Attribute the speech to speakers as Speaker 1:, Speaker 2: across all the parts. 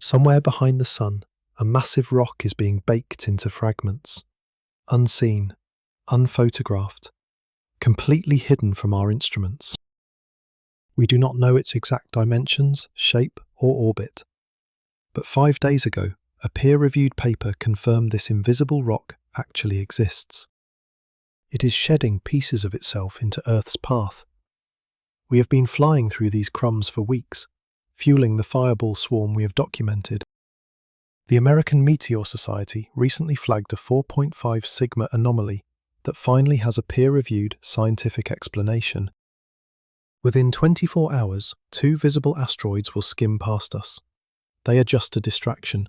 Speaker 1: Somewhere behind the Sun, a massive rock is being baked into fragments, unseen, unphotographed, completely hidden from our instruments. We do not know its exact dimensions, shape, or orbit. But 5 days ago, a peer-reviewed paper confirmed this invisible rock actually exists. It is shedding pieces of itself into Earth's path. We have been flying through these crumbs for weeks, fueling the fireball swarm we have documented. The American Meteor Society recently flagged a 4.5 Sigma anomaly that finally has a peer-reviewed scientific explanation. Within 24 hours, 2 visible asteroids will skim past us. They are just a distraction.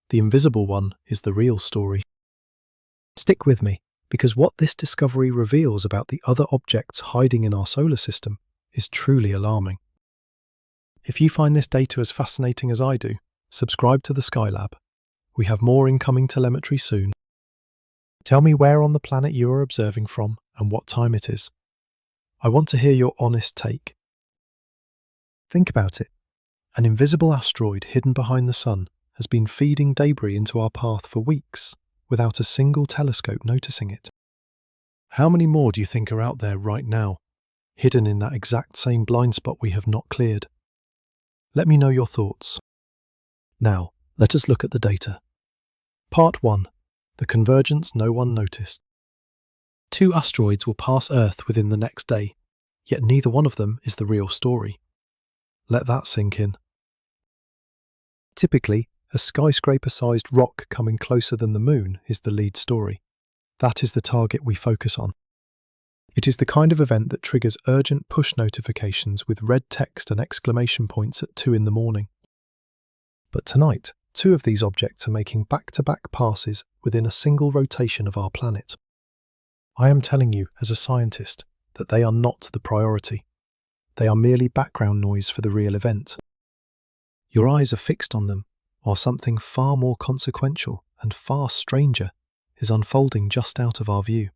Speaker 1: The invisible one is the real story. Stick with me, because what this discovery reveals about the other objects hiding in our solar system is truly alarming. If you find this data as fascinating as I do, subscribe to the Skylab. We have more incoming telemetry soon. Tell me where on the planet you are observing from and what time it is. I want to hear your honest take. Think about it. An invisible asteroid hidden behind the Sun has been feeding debris into our path for weeks without a single telescope noticing it. How many more do you think are out there right now, hidden in that exact same blind spot we have not cleared? Let me know your thoughts. Now, let us look at the data. Part 1. The convergence no one noticed. 2 asteroids will pass Earth within the next day, yet neither one of them is the real story. Let that sink in. Typically, a skyscraper-sized rock coming closer than the Moon is the lead story. That is the target we focus on. It is the kind of event that triggers urgent push notifications with red text and exclamation points at 2 in the morning. But tonight, 2 of these objects are making back-to-back passes within a single rotation of our planet. I am telling you, as a scientist, that they are not the priority. They are merely background noise for the real event. Your eyes are fixed on them, while something far more consequential and far stranger is unfolding just out of our view.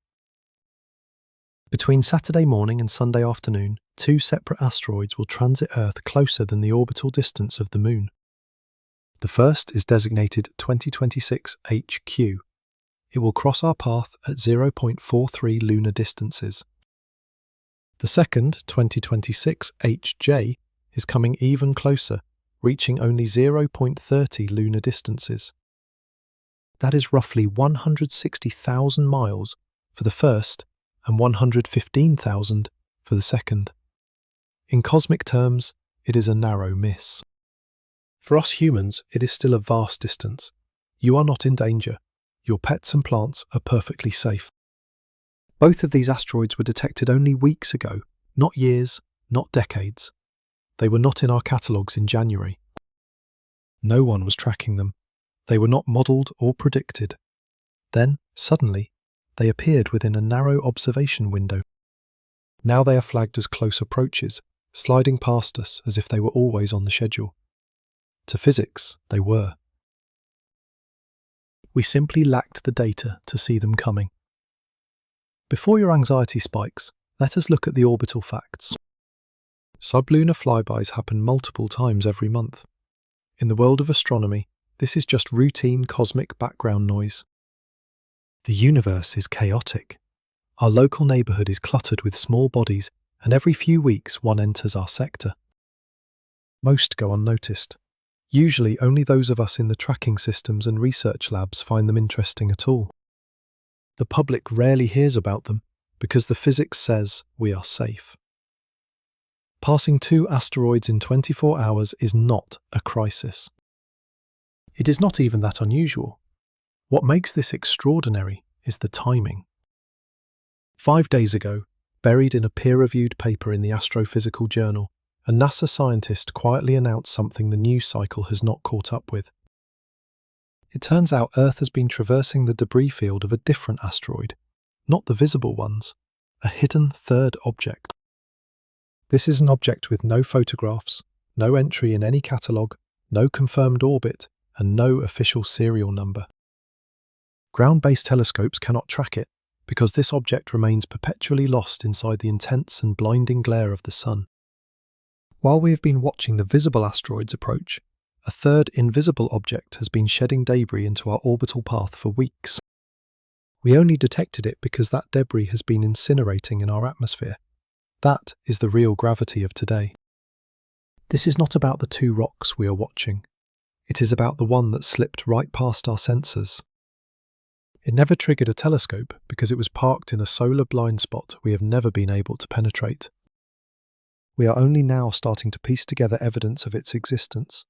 Speaker 1: Between Saturday morning and Sunday afternoon, 2 separate asteroids will transit Earth closer than the orbital distance of the Moon. The first is designated 2026 HQ. It will cross our path at 0.43 lunar distances. The second, 2026 HJ, is coming even closer, reaching only 0.30 lunar distances. That is roughly 160,000 miles for the first and 115,000 for the second. In cosmic terms, it is a narrow miss. For us humans, it is still a vast distance. You are not in danger. Your pets and plants are perfectly safe. Both of these asteroids were detected only weeks ago, not years, not decades. They were not in our catalogues in January. No one was tracking them. They were not modelled or predicted. Then, suddenly, they appeared within a narrow observation window. Now they are flagged as close approaches, sliding past us as if they were always on the schedule. To physics, they were. We simply lacked the data to see them coming. Before your anxiety spikes, let us look at the orbital facts. Sublunar flybys happen multiple times every month. In the world of astronomy, this is just routine cosmic background noise. The universe is chaotic. Our local neighbourhood is cluttered with small bodies, and every few weeks one enters our sector. Most go unnoticed. Usually only those of us in the tracking systems and research labs find them interesting at all. The public rarely hears about them because the physics says we are safe. Passing 2 asteroids in 24 hours is not a crisis. It is not even that unusual. What makes this extraordinary is the timing. 5 days ago, buried in a peer-reviewed paper in the Astrophysical Journal, a NASA scientist quietly announced something the news cycle has not caught up with. It turns out Earth has been traversing the debris field of a different asteroid, not the visible ones, a hidden third object. This is an object with no photographs, no entry in any catalogue, no confirmed orbit, and no official serial number. Ground-based telescopes cannot track it because this object remains perpetually lost inside the intense and blinding glare of the Sun. While we have been watching the visible asteroids approach, a third invisible object has been shedding debris into our orbital path for weeks. We only detected it because that debris has been incinerating in our atmosphere. That is the real gravity of today. This is not about the two rocks we are watching. It is about the one that slipped right past our sensors. It never triggered a telescope because it was parked in a solar blind spot we have never been able to penetrate. We are only now starting to piece together evidence of its existence.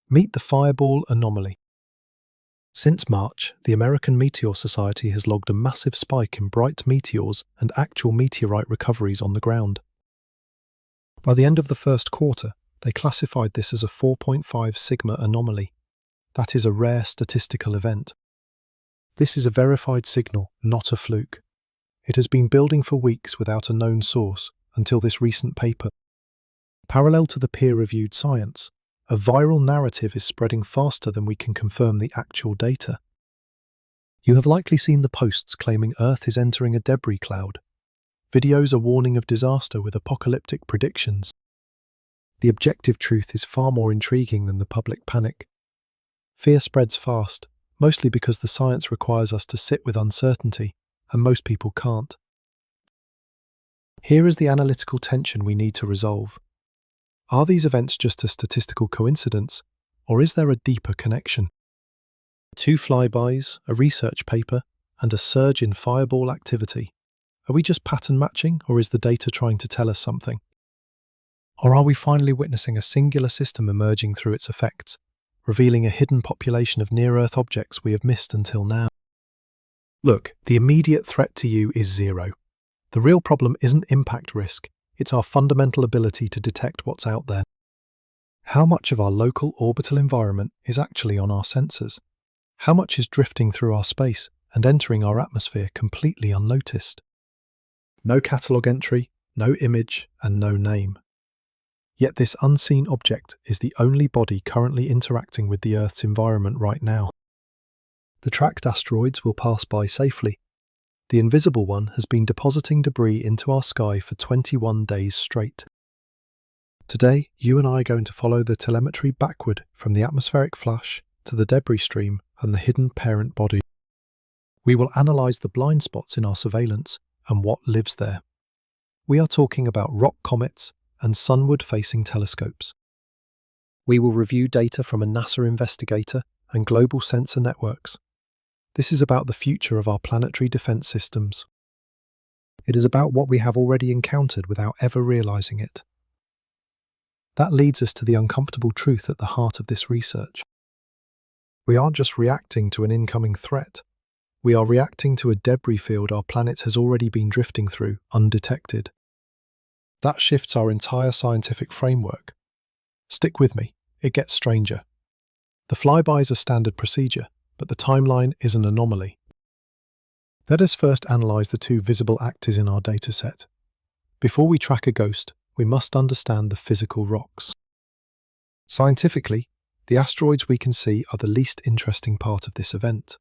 Speaker 1: Meet the fireball anomaly. Since March, the American Meteor Society has logged a massive spike in bright meteors and actual meteorite recoveries on the ground. By the end of the first quarter, they classified this as a 4.5 sigma anomaly. That is a rare statistical event. This is a verified signal, not a fluke. It has been building for weeks without a known source until this recent paper. Parallel to the peer-reviewed science, a viral narrative is spreading faster than we can confirm the actual data. You have likely seen the posts claiming Earth is entering a debris cloud. Videos are warning of disaster with apocalyptic predictions. The objective truth is far more intriguing than the public panic. Fear spreads fast, mostly because the science requires us to sit with uncertainty, and most people can't. Here is the analytical tension we need to resolve. Are these events just a statistical coincidence, or is there a deeper connection? 2 flybys, a research paper, and a surge in fireball activity. Are we just pattern matching, or is the data trying to tell us something? Or are we finally witnessing a singular system emerging through its effects, revealing a hidden population of near-Earth objects we have missed until now? Look, the immediate threat to you is zero. The real problem isn't impact risk, it's our fundamental ability to detect what's out there. How much of our local orbital environment is actually on our sensors? How much is drifting through our space and entering our atmosphere completely unnoticed? No catalogue entry, no image, and no name. Yet this unseen object is the only body currently interacting with the Earth's environment right now. The tracked asteroids will pass by safely. The invisible one has been depositing debris into our sky for 21 days straight. Today, you and I are going to follow the telemetry backward from the atmospheric flash to the debris stream and the hidden parent body. We will analyse the blind spots in our surveillance and what lives there. We are talking about rock comets and sunward-facing telescopes. We will review data from a NASA investigator and global sensor networks. This is about the future of our planetary defense systems. It is about what we have already encountered without ever realizing it. That leads us to the uncomfortable truth at the heart of this research. We aren't just reacting to an incoming threat. We are reacting to a debris field our planet has already been drifting through, undetected. That shifts our entire scientific framework. Stick with me, it gets stranger. The flybys are standard procedure, but the timeline is an anomaly. Let us first analyse the 2 visible actors in our dataset. Before we track a ghost, we must understand the physical rocks. Scientifically, the asteroids we can see are the least interesting part of this event.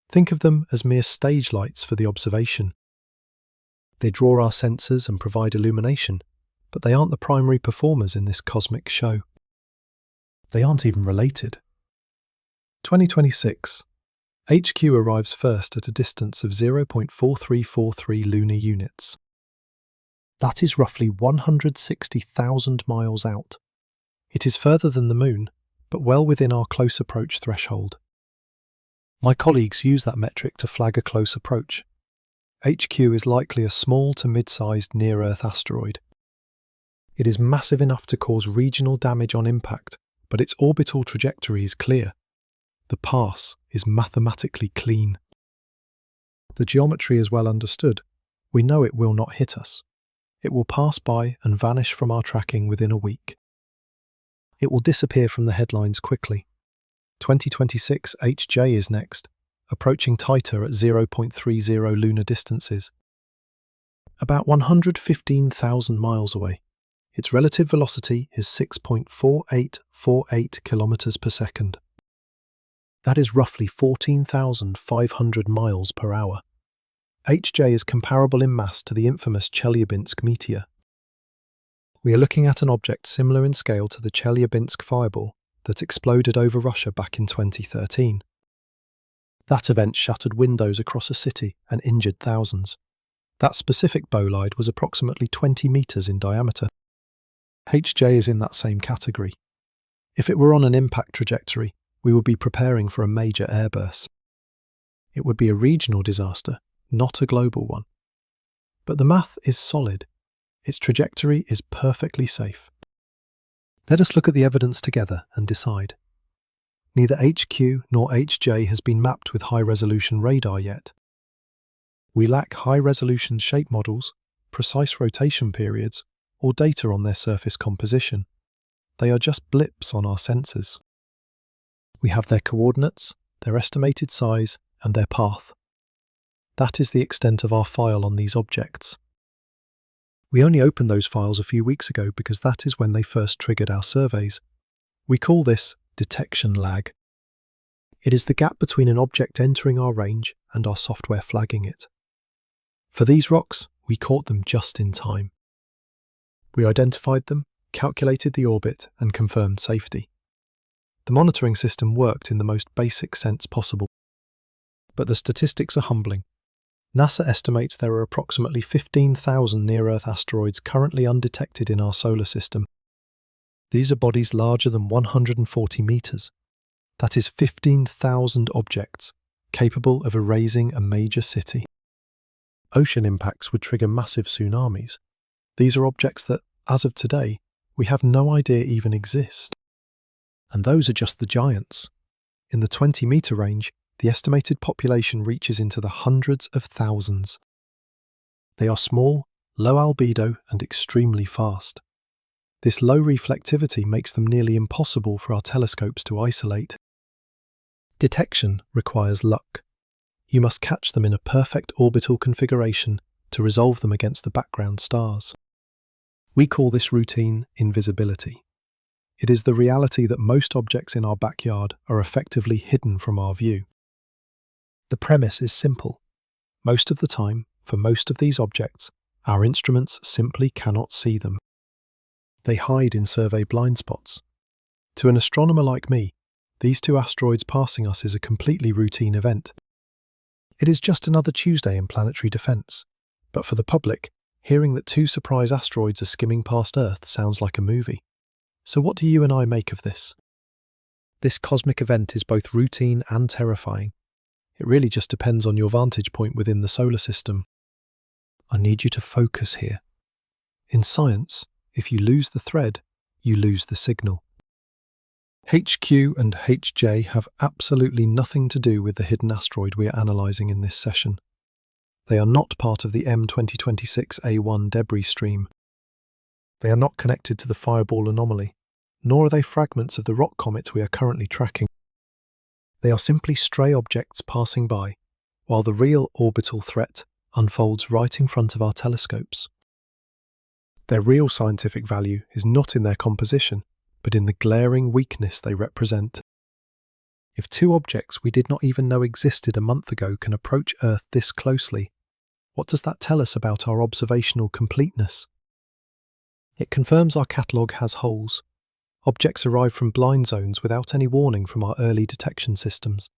Speaker 1: Think of them as mere stage lights for the observation. They draw our sensors and provide illumination, but they aren't the primary performers in this cosmic show. They aren't even related. 2026. HQ arrives first at a distance of 0.4343 lunar units. That is roughly 160,000 miles out. It is further than the Moon, but well within our close approach threshold. My colleagues use that metric to flag a close approach. HQ is likely a small to mid-sized near-Earth asteroid. It is massive enough to cause regional damage on impact, but its orbital trajectory is clear. The pass is mathematically clean. The geometry is well understood. We know it will not hit us. It will pass by and vanish from our tracking within a week. It will disappear from the headlines quickly. 2026 HJ is next, approaching tighter at 0.30 lunar distances. About 115,000 miles away. Its relative velocity is 6.4848 kilometers per second. That is roughly 14,500 miles per hour. HJ is comparable in mass to the infamous Chelyabinsk meteor. We are looking at an object similar in scale to the Chelyabinsk fireball that exploded over Russia back in 2013. That event shattered windows across a city and injured thousands. That specific bolide was approximately 20 meters in diameter. HJ is in that same category. If it were on an impact trajectory, we would be preparing for a major airburst. It would be a regional disaster, not a global one. But the math is solid. Its trajectory is perfectly safe. Let us look at the evidence together and decide. Neither HQ nor HJ has been mapped with high-resolution radar yet. We lack high-resolution shape models, precise rotation periods, or data on their surface composition. They are just blips on our sensors. We have their coordinates, their estimated size, and their path. That is the extent of our file on these objects. We only opened those files a few weeks ago because that is when they first triggered our surveys. We call this detection lag. It is the gap between an object entering our range and our software flagging it. For these rocks, we caught them just in time. We identified them, calculated the orbit, and confirmed safety. The monitoring system worked in the most basic sense possible. But the statistics are humbling. NASA estimates there are approximately 15,000 near-Earth asteroids currently undetected in our solar system. These are bodies larger than 140 meters. That is 15,000 objects, capable of erasing a major city. Ocean impacts would trigger massive tsunamis. These are objects that, as of today, we have no idea even exist. And those are just the giants. In the 20-meter range, the estimated population reaches into the hundreds of thousands. They are small, low albedo, and extremely fast. This low reflectivity makes them nearly impossible for our telescopes to isolate. Detection requires luck. You must catch them in a perfect orbital configuration to resolve them against the background stars. We call this routine invisibility. It is the reality that most objects in our backyard are effectively hidden from our view. The premise is simple. Most of the time, for most of these objects, our instruments simply cannot see them. They hide in survey blind spots. To an astronomer like me, these two asteroids passing us is a completely routine event. It is just another Tuesday in planetary defense. But for the public, hearing that two surprise asteroids are skimming past Earth sounds like a movie. So what do you and I make of this? This cosmic event is both routine and terrifying. It really just depends on your vantage point within the solar system. I need you to focus here. In science, if you lose the thread, you lose the signal. HQ and HJ have absolutely nothing to do with the hidden asteroid we are analysing in this session. They are not part of the M2026A1 debris stream. They are not connected to the fireball anomaly, nor are they fragments of the rock comet we are currently tracking. They are simply stray objects passing by, while the real orbital threat unfolds right in front of our telescopes. Their real scientific value is not in their composition, but in the glaring weakness they represent. If two objects we did not even know existed a month ago can approach Earth this closely, what does that tell us about our observational completeness? It confirms our catalogue has holes. Objects arrive from blind zones without any warning from our early detection systems.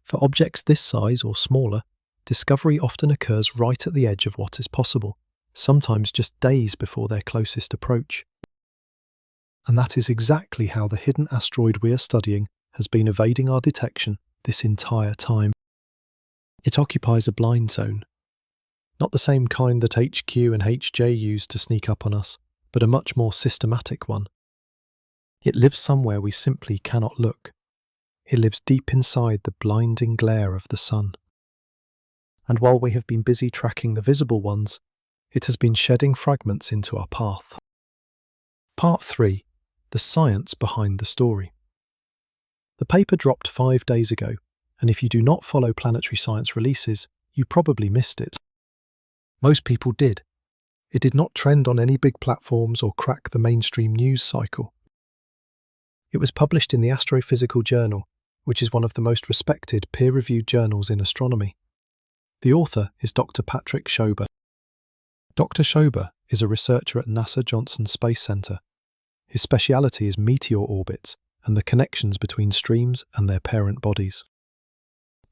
Speaker 1: For objects this size or smaller, discovery often occurs right at the edge of what is possible, sometimes just days before their closest approach. And that is exactly how the hidden asteroid we are studying has been evading our detection this entire time. It occupies a blind zone. Not the same kind that HQ and HJ used to sneak up on us, but a much more systematic one. It lives somewhere we simply cannot look. It lives deep inside the blinding glare of the sun. And while we have been busy tracking the visible ones, it has been shedding fragments into our path. Part 3. The science behind the story. The paper dropped 5 days ago, and if you do not follow planetary science releases, you probably missed it. Most people did. It did not trend on any big platforms or crack the mainstream news cycle. It was published in the Astrophysical Journal, which is one of the most respected peer-reviewed journals in astronomy. The author is Dr. Patrick Schober. Dr. Schober is a researcher at NASA Johnson Space Center. His speciality is meteor orbits and the connections between streams and their parent bodies.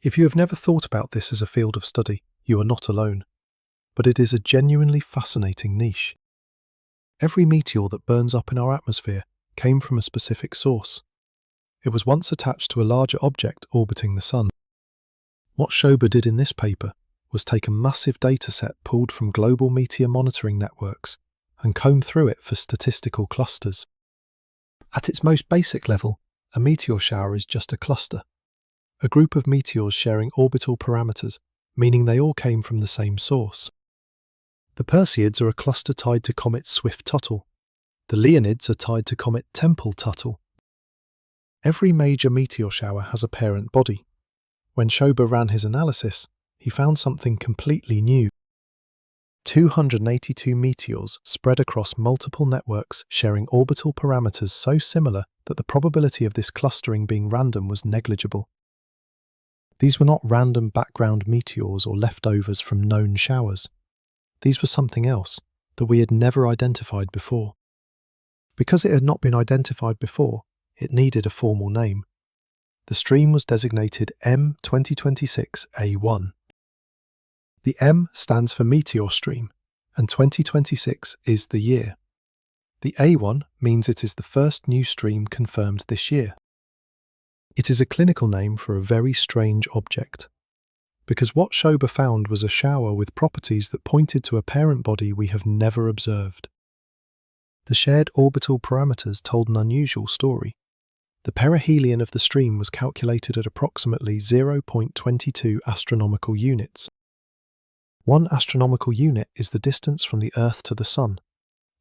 Speaker 1: If you have never thought about this as a field of study, you are not alone. But it is a genuinely fascinating niche. Every meteor that burns up in our atmosphere came from a specific source. It was once attached to a larger object orbiting the Sun. What Schober did in this paper was take a massive dataset pulled from global meteor monitoring networks and comb through it for statistical clusters. At its most basic level, a meteor shower is just a cluster, a group of meteors sharing orbital parameters, meaning they all came from the same source. The Perseids are a cluster tied to comet Swift-Tuttle. The Leonids are tied to comet Tempel-Tuttle. Every major meteor shower has a parent body. When Schober ran his analysis, he found something completely new. 282 meteors spread across multiple networks sharing orbital parameters so similar that the probability of this clustering being random was negligible. These were not random background meteors or leftovers from known showers. These were something else that we had never identified before. Because it had not been identified before, it needed a formal name. The stream was designated M2026A1. The M stands for meteor stream, and 2026 is the year. The A1 means it is the first new stream confirmed this year. It is a clinical name for a very strange object, because what Schober found was a shower with properties that pointed to a parent body we have never observed. The shared orbital parameters told an unusual story. The perihelion of the stream was calculated at approximately 0.22 astronomical units. 1 astronomical unit is the distance from the Earth to the Sun,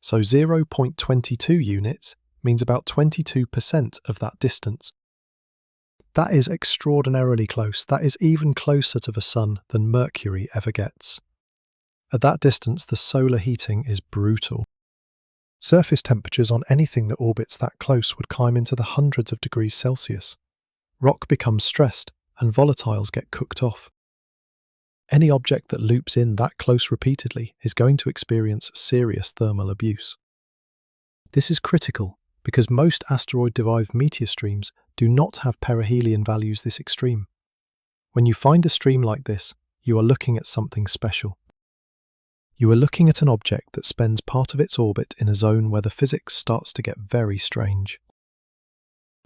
Speaker 1: so 0.22 units means about 22% of that distance. That is extraordinarily close. That is even closer to the Sun than Mercury ever gets. At that distance, the solar heating is brutal. Surface temperatures on anything that orbits that close would climb into the hundreds of degrees Celsius. Rock becomes stressed and volatiles get cooked off. Any object that loops in that close repeatedly is going to experience serious thermal abuse. This is critical because most asteroid-derived meteor streams do not have perihelion values this extreme. When you find a stream like this, you are looking at something special. You are looking at an object that spends part of its orbit in a zone where the physics starts to get very strange.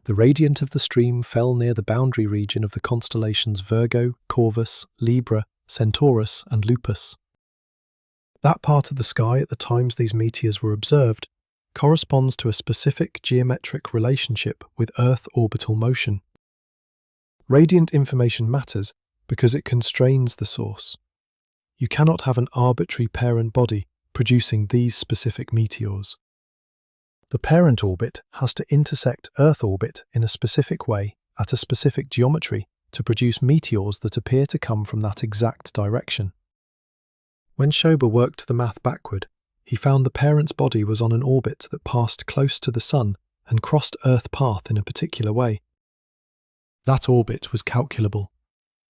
Speaker 1: The radiant of the stream fell near the boundary region of the constellations Virgo, Corvus, Libra, Centaurus, and Lupus. That part of the sky at the times these meteors were observed corresponds to a specific geometric relationship with Earth orbital motion. Radiant information matters because it constrains the source. You cannot have an arbitrary parent body producing these specific meteors. The parent orbit has to intersect Earth orbit in a specific way at a specific geometry to produce meteors that appear to come from that exact direction. When Schober worked the math backward, he found the parent's body was on an orbit that passed close to the Sun and crossed Earth path in a particular way. That orbit was calculable.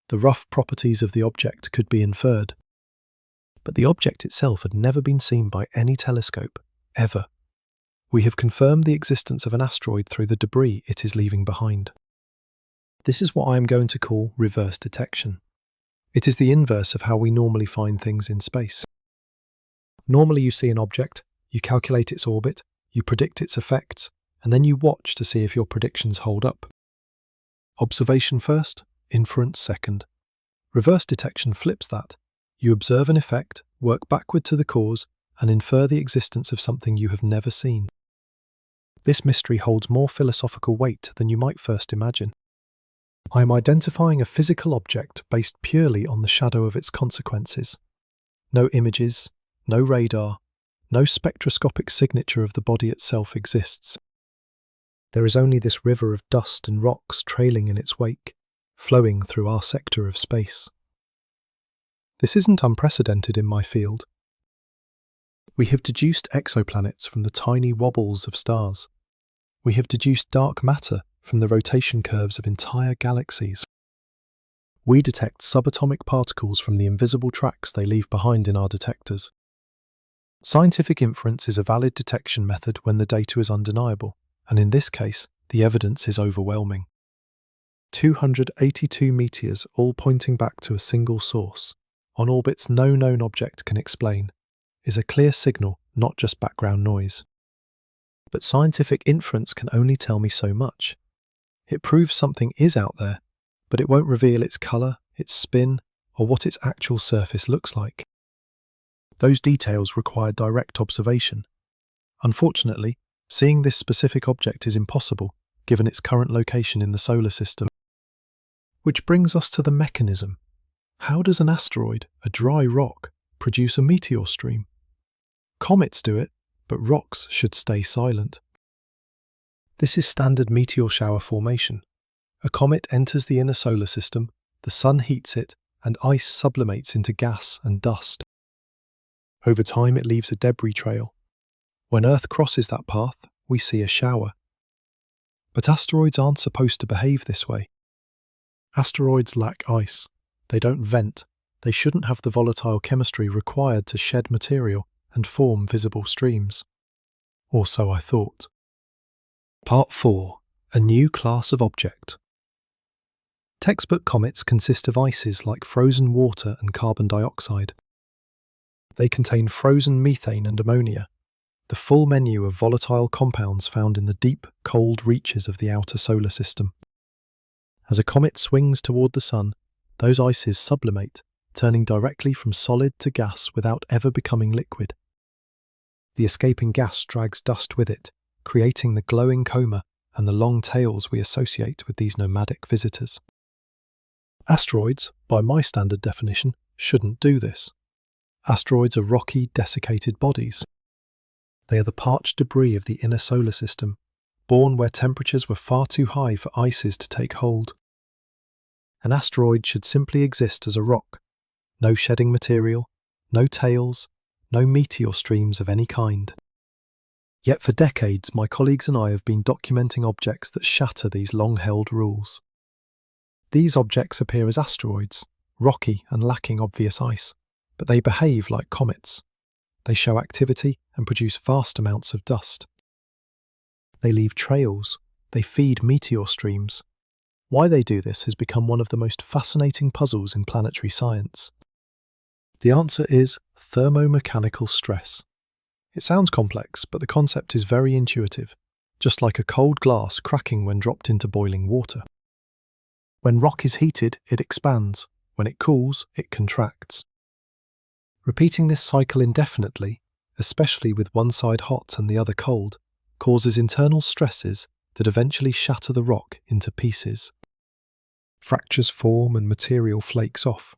Speaker 1: The rough properties of the object could be inferred. But the object itself had never been seen by any telescope, ever. We have confirmed the existence of an asteroid through the debris it is leaving behind. This is what I am going to call reverse detection. It is the inverse of how we normally find things in space. Normally you see an object, you calculate its orbit, you predict its effects, and then you watch to see if your predictions hold up. Observation first, inference second. Reverse detection flips that. You observe an effect, work backward to the cause, and infer the existence of something you have never seen. This mystery holds more philosophical weight than you might first imagine. I am identifying a physical object based purely on the shadow of its consequences. No images, no radar, no spectroscopic signature of the body itself exists. There is only this river of dust and rocks trailing in its wake, flowing through our sector of space. This isn't unprecedented in my field. We have deduced exoplanets from the tiny wobbles of stars. We have deduced dark matter from the rotation curves of entire galaxies. We detect subatomic particles from the invisible tracks they leave behind in our detectors. Scientific inference is a valid detection method when the data is undeniable, and in this case, the evidence is overwhelming. 282 meteors all pointing back to a single source, on orbits no known object can explain, is a clear signal, not just background noise. But scientific inference can only tell me so much. It proves something is out there, but it won't reveal its colour, its spin, or what its actual surface looks like. Those details require direct observation. Unfortunately, seeing this specific object is impossible, given its current location in the solar system. Which brings us to the mechanism. How does an asteroid, a dry rock, produce a meteor stream? Comets do it, but rocks should stay silent. This is standard meteor shower formation. A comet enters the inner solar system, the sun heats it, and ice sublimates into gas and dust. Over time it leaves a debris trail. When Earth crosses that path, we see a shower. But asteroids aren't supposed to behave this way. Asteroids lack ice. They don't vent. They shouldn't have the volatile chemistry required to shed material and form visible streams. Or so I thought. Part 4. A new class of object. Textbook comets consist of ices like frozen water and carbon dioxide. They contain frozen methane and ammonia, the full menu of volatile compounds found in the deep, cold reaches of the outer solar system. As a comet swings toward the sun, those ices sublimate, turning directly from solid to gas without ever becoming liquid. The escaping gas drags dust with it, creating the glowing coma and the long tails we associate with these nomadic visitors. Asteroids, by my standard definition, shouldn't do this. Asteroids are rocky, desiccated bodies. They are the parched debris of the inner solar system, born where temperatures were far too high for ices to take hold. An asteroid should simply exist as a rock. No shedding material, no tails, no meteor streams of any kind. Yet for decades, my colleagues and I have been documenting objects that shatter these long-held rules. These objects appear as asteroids, rocky and lacking obvious ice, but they behave like comets. They show activity and produce vast amounts of dust. They leave trails, they feed meteor streams. Why they do this has become one of the most fascinating puzzles in planetary science. The answer is thermomechanical stress. It sounds complex, but the concept is very intuitive, just like a cold glass cracking when dropped into boiling water. When rock is heated, it expands. When it cools, it contracts. Repeating this cycle indefinitely, especially with one side hot and the other cold, causes internal stresses that eventually shatter the rock into pieces. Fractures form and material flakes off.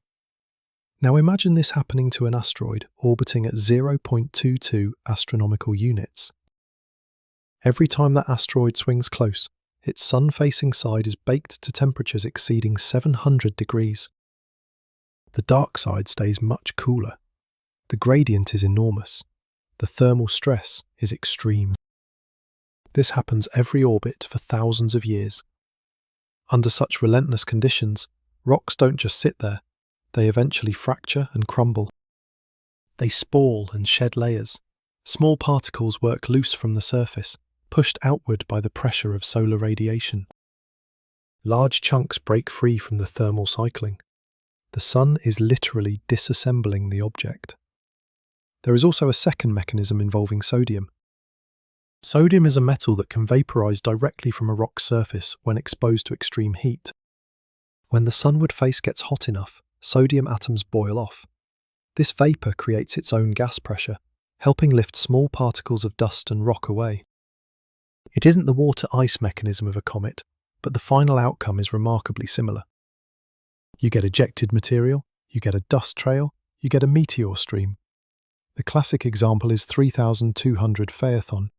Speaker 1: Now imagine this happening to an asteroid orbiting at 0.22 astronomical units. Every time that asteroid swings close, its sun-facing side is baked to temperatures exceeding 700 degrees. The dark side stays much cooler. The gradient is enormous. The thermal stress is extreme. This happens every orbit for thousands of years. Under such relentless conditions, rocks don't just sit there. They eventually fracture and crumble. They spall and shed layers. Small particles work loose from the surface, pushed outward by the pressure of solar radiation. Large chunks break free from the thermal cycling. The sun is literally disassembling the object. There is also a second mechanism involving sodium. Sodium is a metal that can vaporize directly from a rock's surface when exposed to extreme heat. When the sunward face gets hot enough, sodium atoms boil off. This vapor creates its own gas pressure, helping lift small particles of dust and rock away. It isn't the water-ice mechanism of a comet, but the final outcome is remarkably similar. You get ejected material, you get a dust trail, you get a meteor stream. The classic example is 3200 Phaethon.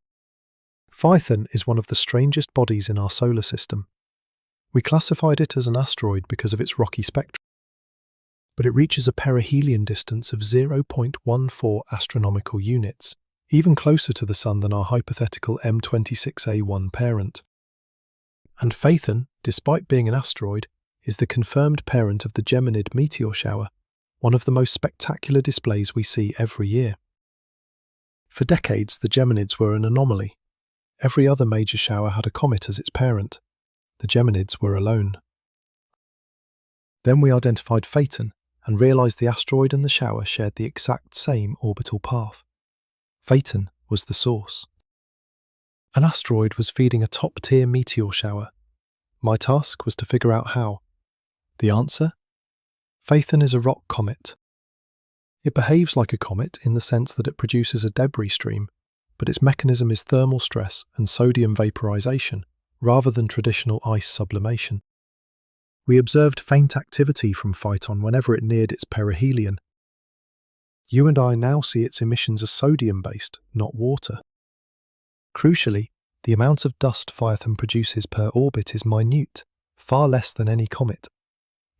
Speaker 1: Phaethon is one of the strangest bodies in our solar system. We classified it as an asteroid because of its rocky spectrum, but it reaches a perihelion distance of 0.14 astronomical units, even closer to the Sun than our hypothetical M26A1 parent. And Phaethon, despite being an asteroid, is the confirmed parent of the Geminid meteor shower, one of the most spectacular displays we see every year. For decades, the Geminids were an anomaly. Every other major shower had a comet as its parent. The Geminids were alone. Then we identified Phaeton and realized the asteroid and the shower shared the exact same orbital path. Phaeton was the source. An asteroid was feeding a top-tier meteor shower. My task was to figure out how. The answer? Phaeton is a rock comet. It behaves like a comet in the sense that it produces a debris stream, but its mechanism is thermal stress and sodium vaporization, rather than traditional ice sublimation. We observed faint activity from Phaeton whenever it neared its perihelion. You and I now see its emissions are sodium-based, not water. Crucially, the amount of dust Phaeton produces per orbit is minute, far less than any comet.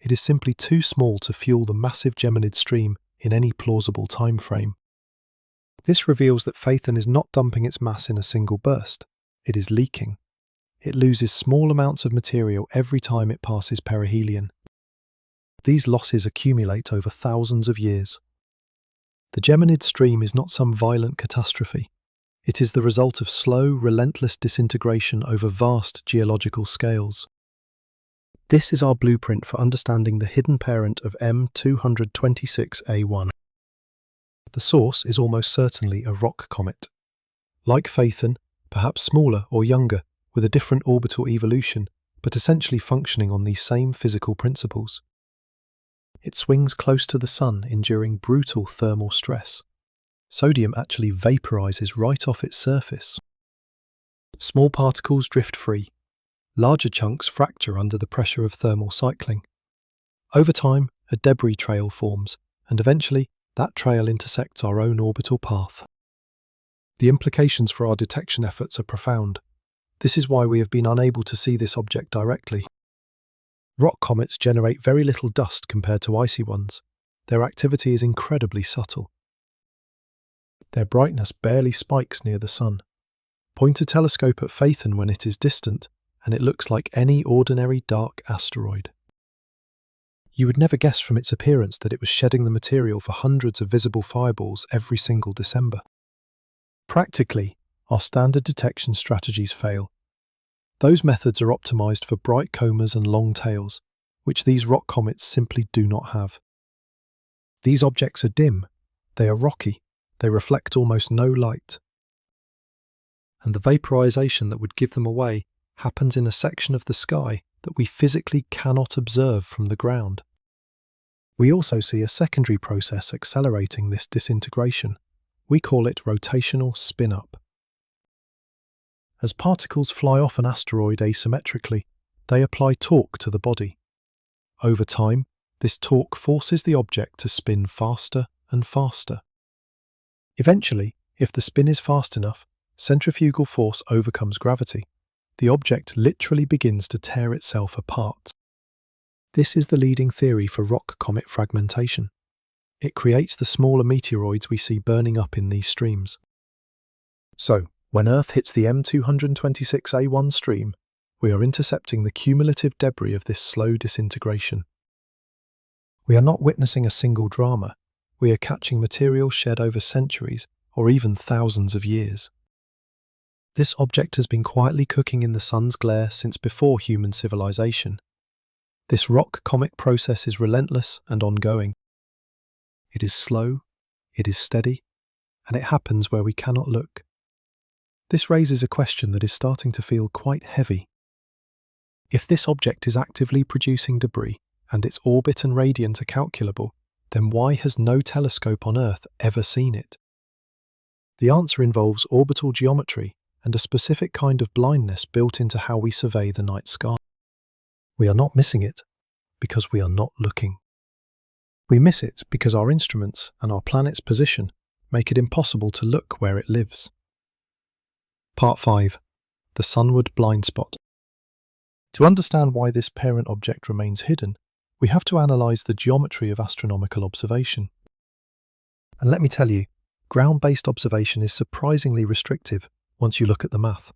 Speaker 1: It is simply too small to fuel the massive Geminid stream in any plausible time frame. This reveals that Phaeton is not dumping its mass in a single burst. It is leaking. It loses small amounts of material every time it passes perihelion. These losses accumulate over thousands of years. The Geminid stream is not some violent catastrophe. It is the result of slow, relentless disintegration over vast geological scales. This is our blueprint for understanding the hidden parent of M226A1. The source is almost certainly a rock comet. Like Phaeton, perhaps smaller or younger, with a different orbital evolution, but essentially functioning on these same physical principles. It swings close to the Sun, enduring brutal thermal stress. Sodium actually vaporizes right off its surface. Small particles drift free. Larger chunks fracture under the pressure of thermal cycling. Over time, a debris trail forms, and eventually, that trail intersects our own orbital path. The implications for our detection efforts are profound. This is why we have been unable to see this object directly. Rock comets generate very little dust compared to icy ones. Their activity is incredibly subtle. Their brightness barely spikes near the Sun. Point a telescope at Phaeton when it is distant, and it looks like any ordinary dark asteroid. You would never guess from its appearance that it was shedding the material for hundreds of visible fireballs every single December. Practically, our standard detection strategies fail. Those methods are optimized for bright comas and long tails, which these rock comets simply do not have. These objects are dim, they are rocky, they reflect almost no light. And the vaporization that would give them away happens in a section of the sky that we physically cannot observe from the ground. We also see a secondary process accelerating this disintegration. We call it rotational spin-up. As particles fly off an asteroid asymmetrically, they apply torque to the body. Over time, this torque forces the object to spin faster and faster. Eventually, if the spin is fast enough, centrifugal force overcomes gravity. The object literally begins to tear itself apart. This is the leading theory for rock-comet fragmentation. It creates the smaller meteoroids we see burning up in these streams. So, when Earth hits the M226A1 stream, we are intercepting the cumulative debris of this slow disintegration. We are not witnessing a single drama. We are catching material shed over centuries or even thousands of years. This object has been quietly cooking in the Sun's glare since before human civilization. This rock-comet process is relentless and ongoing. It is slow, it is steady, and it happens where we cannot look. This raises a question that is starting to feel quite heavy. If this object is actively producing debris, and its orbit and radiant are calculable, then why has no telescope on Earth ever seen it? The answer involves orbital geometry and a specific kind of blindness built into how we survey the night sky. We are not missing it because we are not looking. We miss it because our instruments and our planet's position make it impossible to look where it lives. Part 5. The Sunward Blind Spot. To understand why this parent object remains hidden, we have to analyze the geometry of astronomical observation. And let me tell you, ground-based observation is surprisingly restrictive once you look at the math.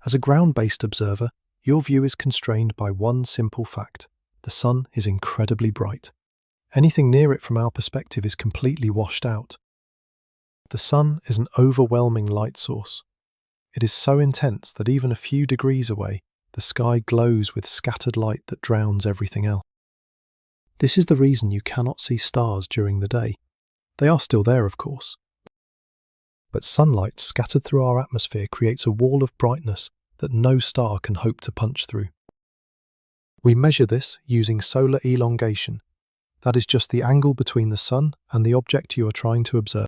Speaker 1: As a ground-based observer, your view is constrained by one simple fact: the Sun is incredibly bright. Anything near it from our perspective is completely washed out. The sun is an overwhelming light source. It is so intense that even a few degrees away, the sky glows with scattered light that drowns everything else. This is the reason you cannot see stars during the day. They are still there, of course. But sunlight scattered through our atmosphere creates a wall of brightness that no star can hope to punch through. We measure this using solar elongation. That is just the angle between the sun and the object you are trying to observe.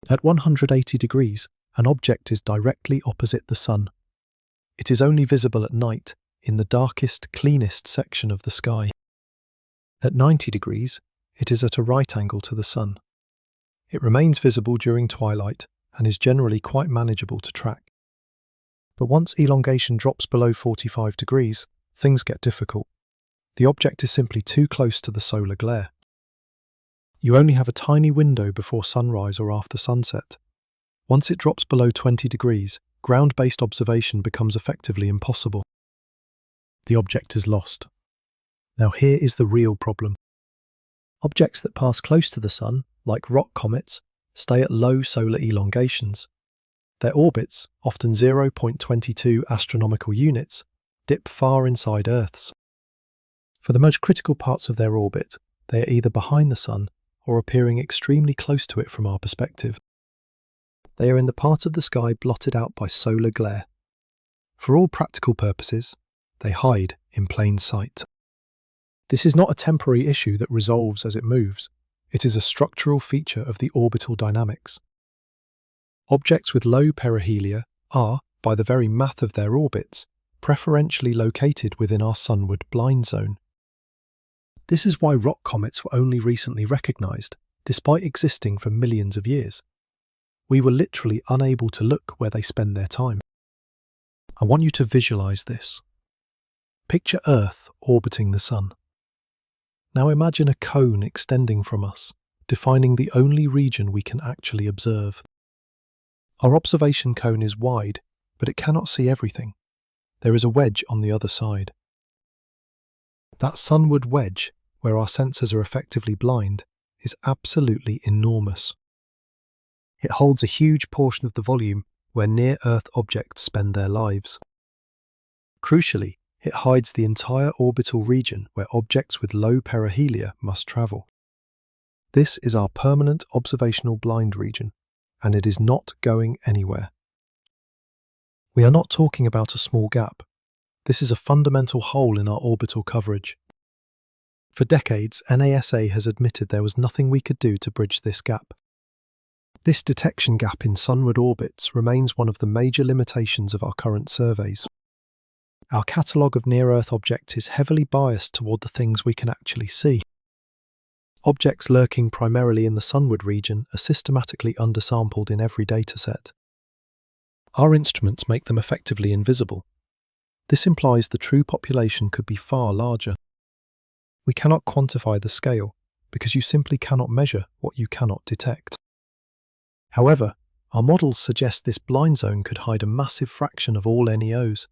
Speaker 1: At 180 degrees, an object is directly opposite the sun. It is only visible at night, in the darkest, cleanest section of the sky. At 90 degrees, it is at a right angle to the sun. It remains visible during twilight and is generally quite manageable to track. But once elongation drops below 45 degrees, things get difficult. The object is simply too close to the solar glare. You only have a tiny window before sunrise or after sunset. Once it drops below 20 degrees, ground-based observation becomes effectively impossible. The object is lost. Now here is the real problem. Objects that pass close to the sun, like rock comets, stay at low solar elongations. Their orbits, often 0.22 astronomical units, dip far inside Earth's. For the most critical parts of their orbit, they are either behind the sun or appearing extremely close to it from our perspective. They are in the part of the sky blotted out by solar glare. For all practical purposes, they hide in plain sight. This is not a temporary issue that resolves as it moves. It is a structural feature of the orbital dynamics. Objects with low perihelia are, by the very math of their orbits, preferentially located within our sunward blind zone. This is why rock comets were only recently recognised, despite existing for millions of years. We were literally unable to look where they spend their time. I want you to visualise this. Picture Earth orbiting the sun. Now imagine a cone extending from us, defining the only region we can actually observe. Our observation cone is wide, but it cannot see everything. There is a wedge on the other side. That sunward wedge, where our sensors are effectively blind, is absolutely enormous. It holds a huge portion of the volume where near-Earth objects spend their lives. Crucially, it hides the entire orbital region where objects with low perihelia must travel. This is our permanent observational blind region, and it is not going anywhere. We are not talking about a small gap. This is a fundamental hole in our orbital coverage. For decades, NASA has admitted there was nothing we could do to bridge this gap. This detection gap in sunward orbits remains one of the major limitations of our current surveys. Our catalogue of near-Earth objects is heavily biased toward the things we can actually see. Objects lurking primarily in the sunward region are systematically undersampled in every dataset. Our instruments make them effectively invisible. This implies the true population could be far larger. We cannot quantify the scale because you simply cannot measure what you cannot detect. However, our models suggest this blind zone could hide a massive fraction of all NEOs.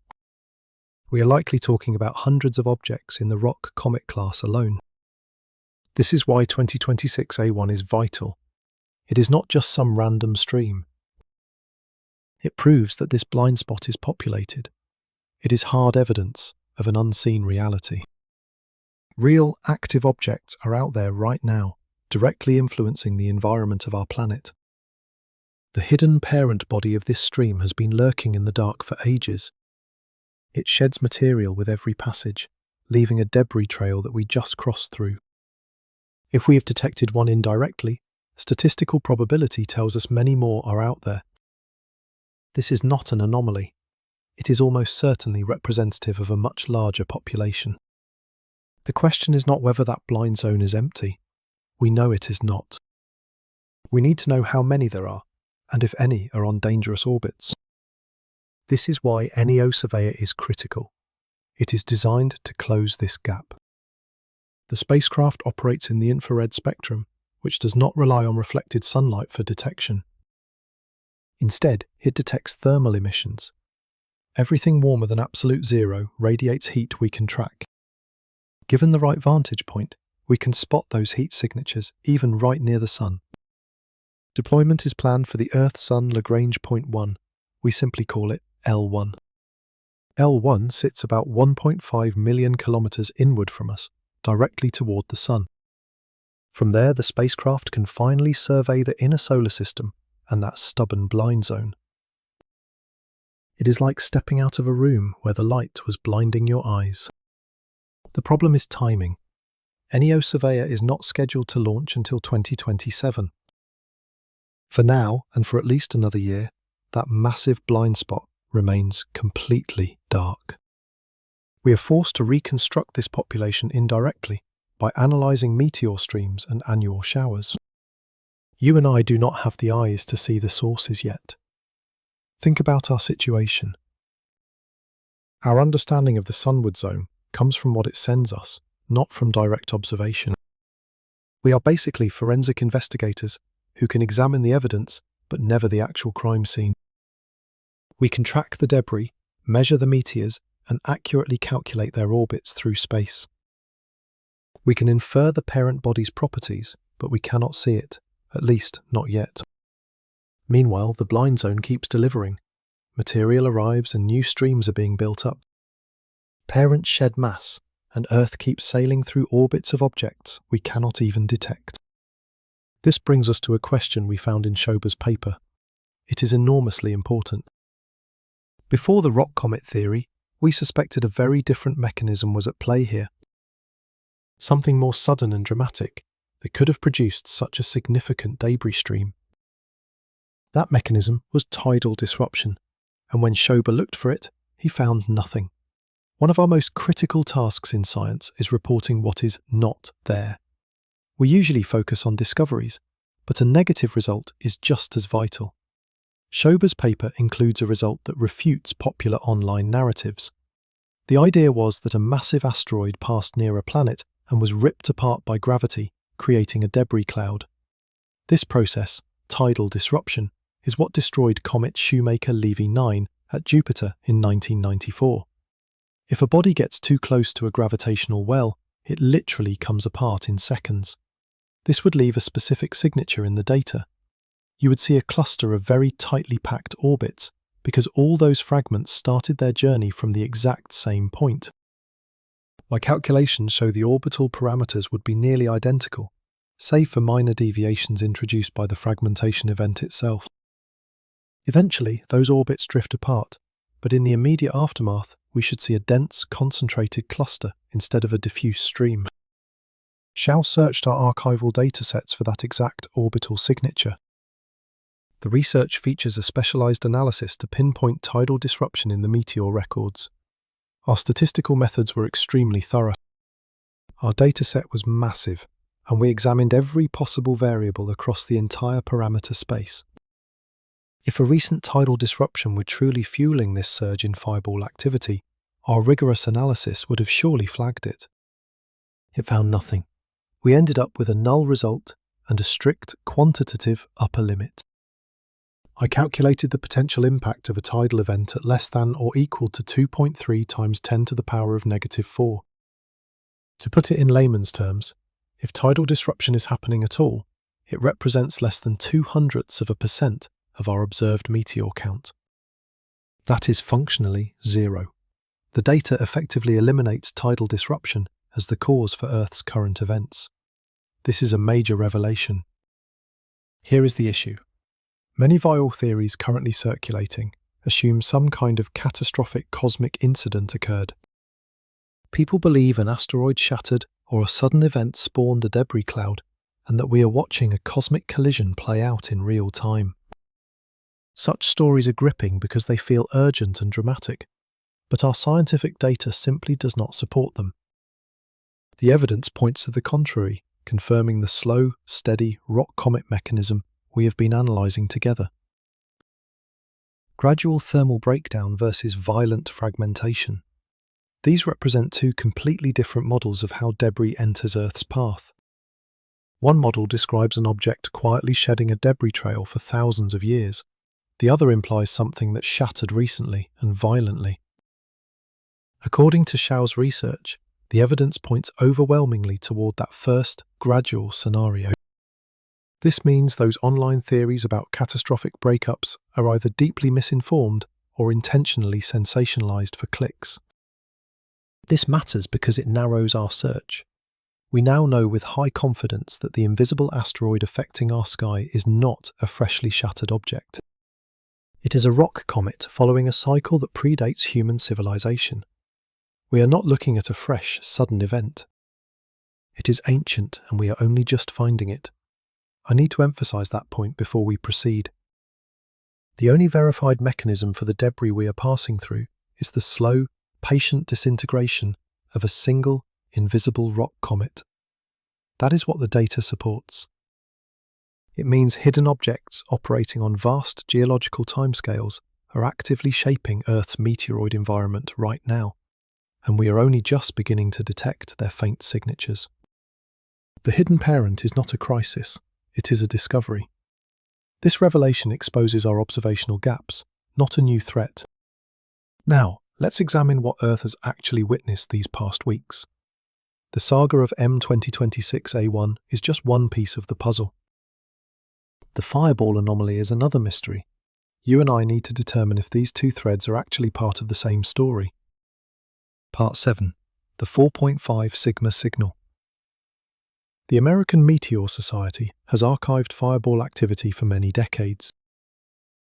Speaker 1: We are likely talking about hundreds of objects in the rock comet class alone. This is why 2026 A1 is vital. It is not just some random stream. It proves that this blind spot is populated. It is hard evidence of an unseen reality. Real, active objects are out there right now, directly influencing the environment of our planet. The hidden parent body of this stream has been lurking in the dark for ages. It sheds material with every passage, leaving a debris trail that we just crossed through. If we have detected one indirectly, statistical probability tells us many more are out there. This is not an anomaly. It is almost certainly representative of a much larger population. The question is not whether that blind zone is empty. We know it is not. We need to know how many there are, and if any are on dangerous orbits. This is why NEO Surveyor is critical. It is designed to close this gap. The spacecraft operates in the infrared spectrum, which does not rely on reflected sunlight for detection. Instead, it detects thermal emissions. Everything warmer than absolute zero radiates heat we can track. Given the right vantage point, we can spot those heat signatures even right near the sun. Deployment is planned for the Earth-Sun Lagrange Point 1. We simply call it L1. L1 sits about 1.5 million kilometers inward from us, directly toward the Sun. From there, the spacecraft can finally survey the inner solar system and that stubborn blind zone. It is like stepping out of a room where the light was blinding your eyes. The problem is timing. NEO Surveyor is not scheduled to launch until 2027. For now, and for at least another year, that massive blind spot remains completely dark. We are forced to reconstruct this population indirectly by analysing meteor streams and annual showers. You and I do not have the eyes to see the sources yet. Think about our situation. Our understanding of the sunward zone comes from what it sends us, not from direct observation. We are basically forensic investigators who can examine the evidence but never the actual crime scene. We can track the debris, measure the meteors, and accurately calculate their orbits through space. We can infer the parent body's properties, but we cannot see it, at least not yet. Meanwhile, the blind zone keeps delivering. Material arrives and new streams are being built up. Parents shed mass, and Earth keeps sailing through orbits of objects we cannot even detect. This brings us to a question we found in Schober's paper. It is enormously important. Before the rock comet theory, we suspected a very different mechanism was at play here. Something more sudden and dramatic that could have produced such a significant debris stream. That mechanism was tidal disruption, and when Schober looked for it, he found nothing. One of our most critical tasks in science is reporting what is not there. We usually focus on discoveries, but a negative result is just as vital. Schober's paper includes a result that refutes popular online narratives. The idea was that a massive asteroid passed near a planet and was ripped apart by gravity, creating a debris cloud. This process, tidal disruption, is what destroyed comet Shoemaker-Levy 9 at Jupiter in 1994. If a body gets too close to a gravitational well, it literally comes apart in seconds. This would leave a specific signature in the data. You would see a cluster of very tightly packed orbits, because all those fragments started their journey from the exact same point. My calculations show the orbital parameters would be nearly identical, save for minor deviations introduced by the fragmentation event itself. Eventually, those orbits drift apart, but in the immediate aftermath, we should see a dense, concentrated cluster instead of a diffuse stream. Xiao searched our archival datasets for that exact orbital signature. The research features a specialized analysis to pinpoint tidal disruption in the meteor records. Our statistical methods were extremely thorough. Our dataset was massive, and we examined every possible variable across the entire parameter space. If a recent tidal disruption were truly fueling this surge in fireball activity, our rigorous analysis would have surely flagged it. It found nothing. We ended up with a null result and a strict quantitative upper limit. I calculated the potential impact of a tidal event at less than or equal to 2.3 times 10 to the power of -4. To put it in layman's terms, if tidal disruption is happening at all, it represents less than 0.02% of our observed meteor count. That is functionally zero. The data effectively eliminates tidal disruption as the cause for Earth's current events. This is a major revelation. Here is the issue. Many viral theories currently circulating assume some kind of catastrophic cosmic incident occurred. People believe an asteroid shattered or a sudden event spawned a debris cloud, and that we are watching a cosmic collision play out in real time. Such stories are gripping because they feel urgent and dramatic, but our scientific data simply does not support them. The evidence points to the contrary, confirming the slow, steady rock-comet mechanism we have been analysing together. Gradual thermal breakdown versus violent fragmentation. These represent two completely different models of how debris enters Earth's path. One model describes an object quietly shedding a debris trail for thousands of years. The other implies something that shattered recently and violently. According to Xiao's research, the evidence points overwhelmingly toward that first, gradual scenario. This means those online theories about catastrophic breakups are either deeply misinformed or intentionally sensationalized for clicks. This matters because it narrows our search. We now know with high confidence that the invisible asteroid affecting our sky is not a freshly shattered object. It is a rock comet following a cycle that predates human civilization. We are not looking at a fresh, sudden event. It is ancient and we are only just finding it. I need to emphasize that point before we proceed. The only verified mechanism for the debris we are passing through is the slow, patient disintegration of a single, invisible rock comet. That is what the data supports. It means hidden objects operating on vast geological timescales are actively shaping Earth's meteoroid environment right now, and we are only just beginning to detect their faint signatures. The hidden parent is not a crisis, it is a discovery. This revelation exposes our observational gaps, not a new threat. Now, let's examine what Earth has actually witnessed these past weeks. The saga of M2026A1 is just one piece of the puzzle. The fireball anomaly is another mystery. You and I need to determine if these two threads are actually part of the same story. Part 7. The 4.5 Sigma Signal. The American Meteor Society has archived fireball activity for many decades.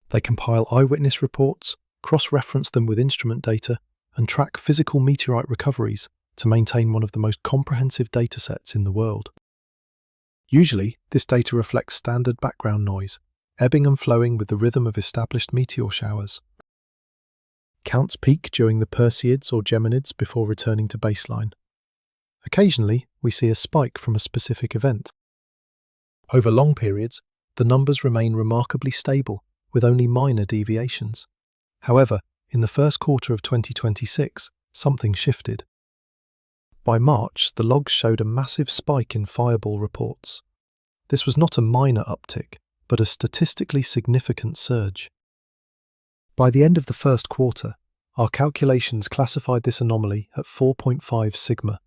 Speaker 1: They compile eyewitness reports, cross-reference them with instrument data, and track physical meteorite recoveries to maintain one of the most comprehensive datasets in the world. Usually, this data reflects standard background noise, ebbing and flowing with the rhythm of established meteor showers. Counts peak during the Perseids or Geminids before returning to baseline. Occasionally, we see a spike from a specific event. Over long periods, the numbers remain remarkably stable, with only minor deviations. However, in the first quarter of 2026, something shifted. By March, the logs showed a massive spike in fireball reports. This was not a minor uptick, but a statistically significant surge. By the end of the first quarter, our calculations classified this anomaly at 4.5 sigma.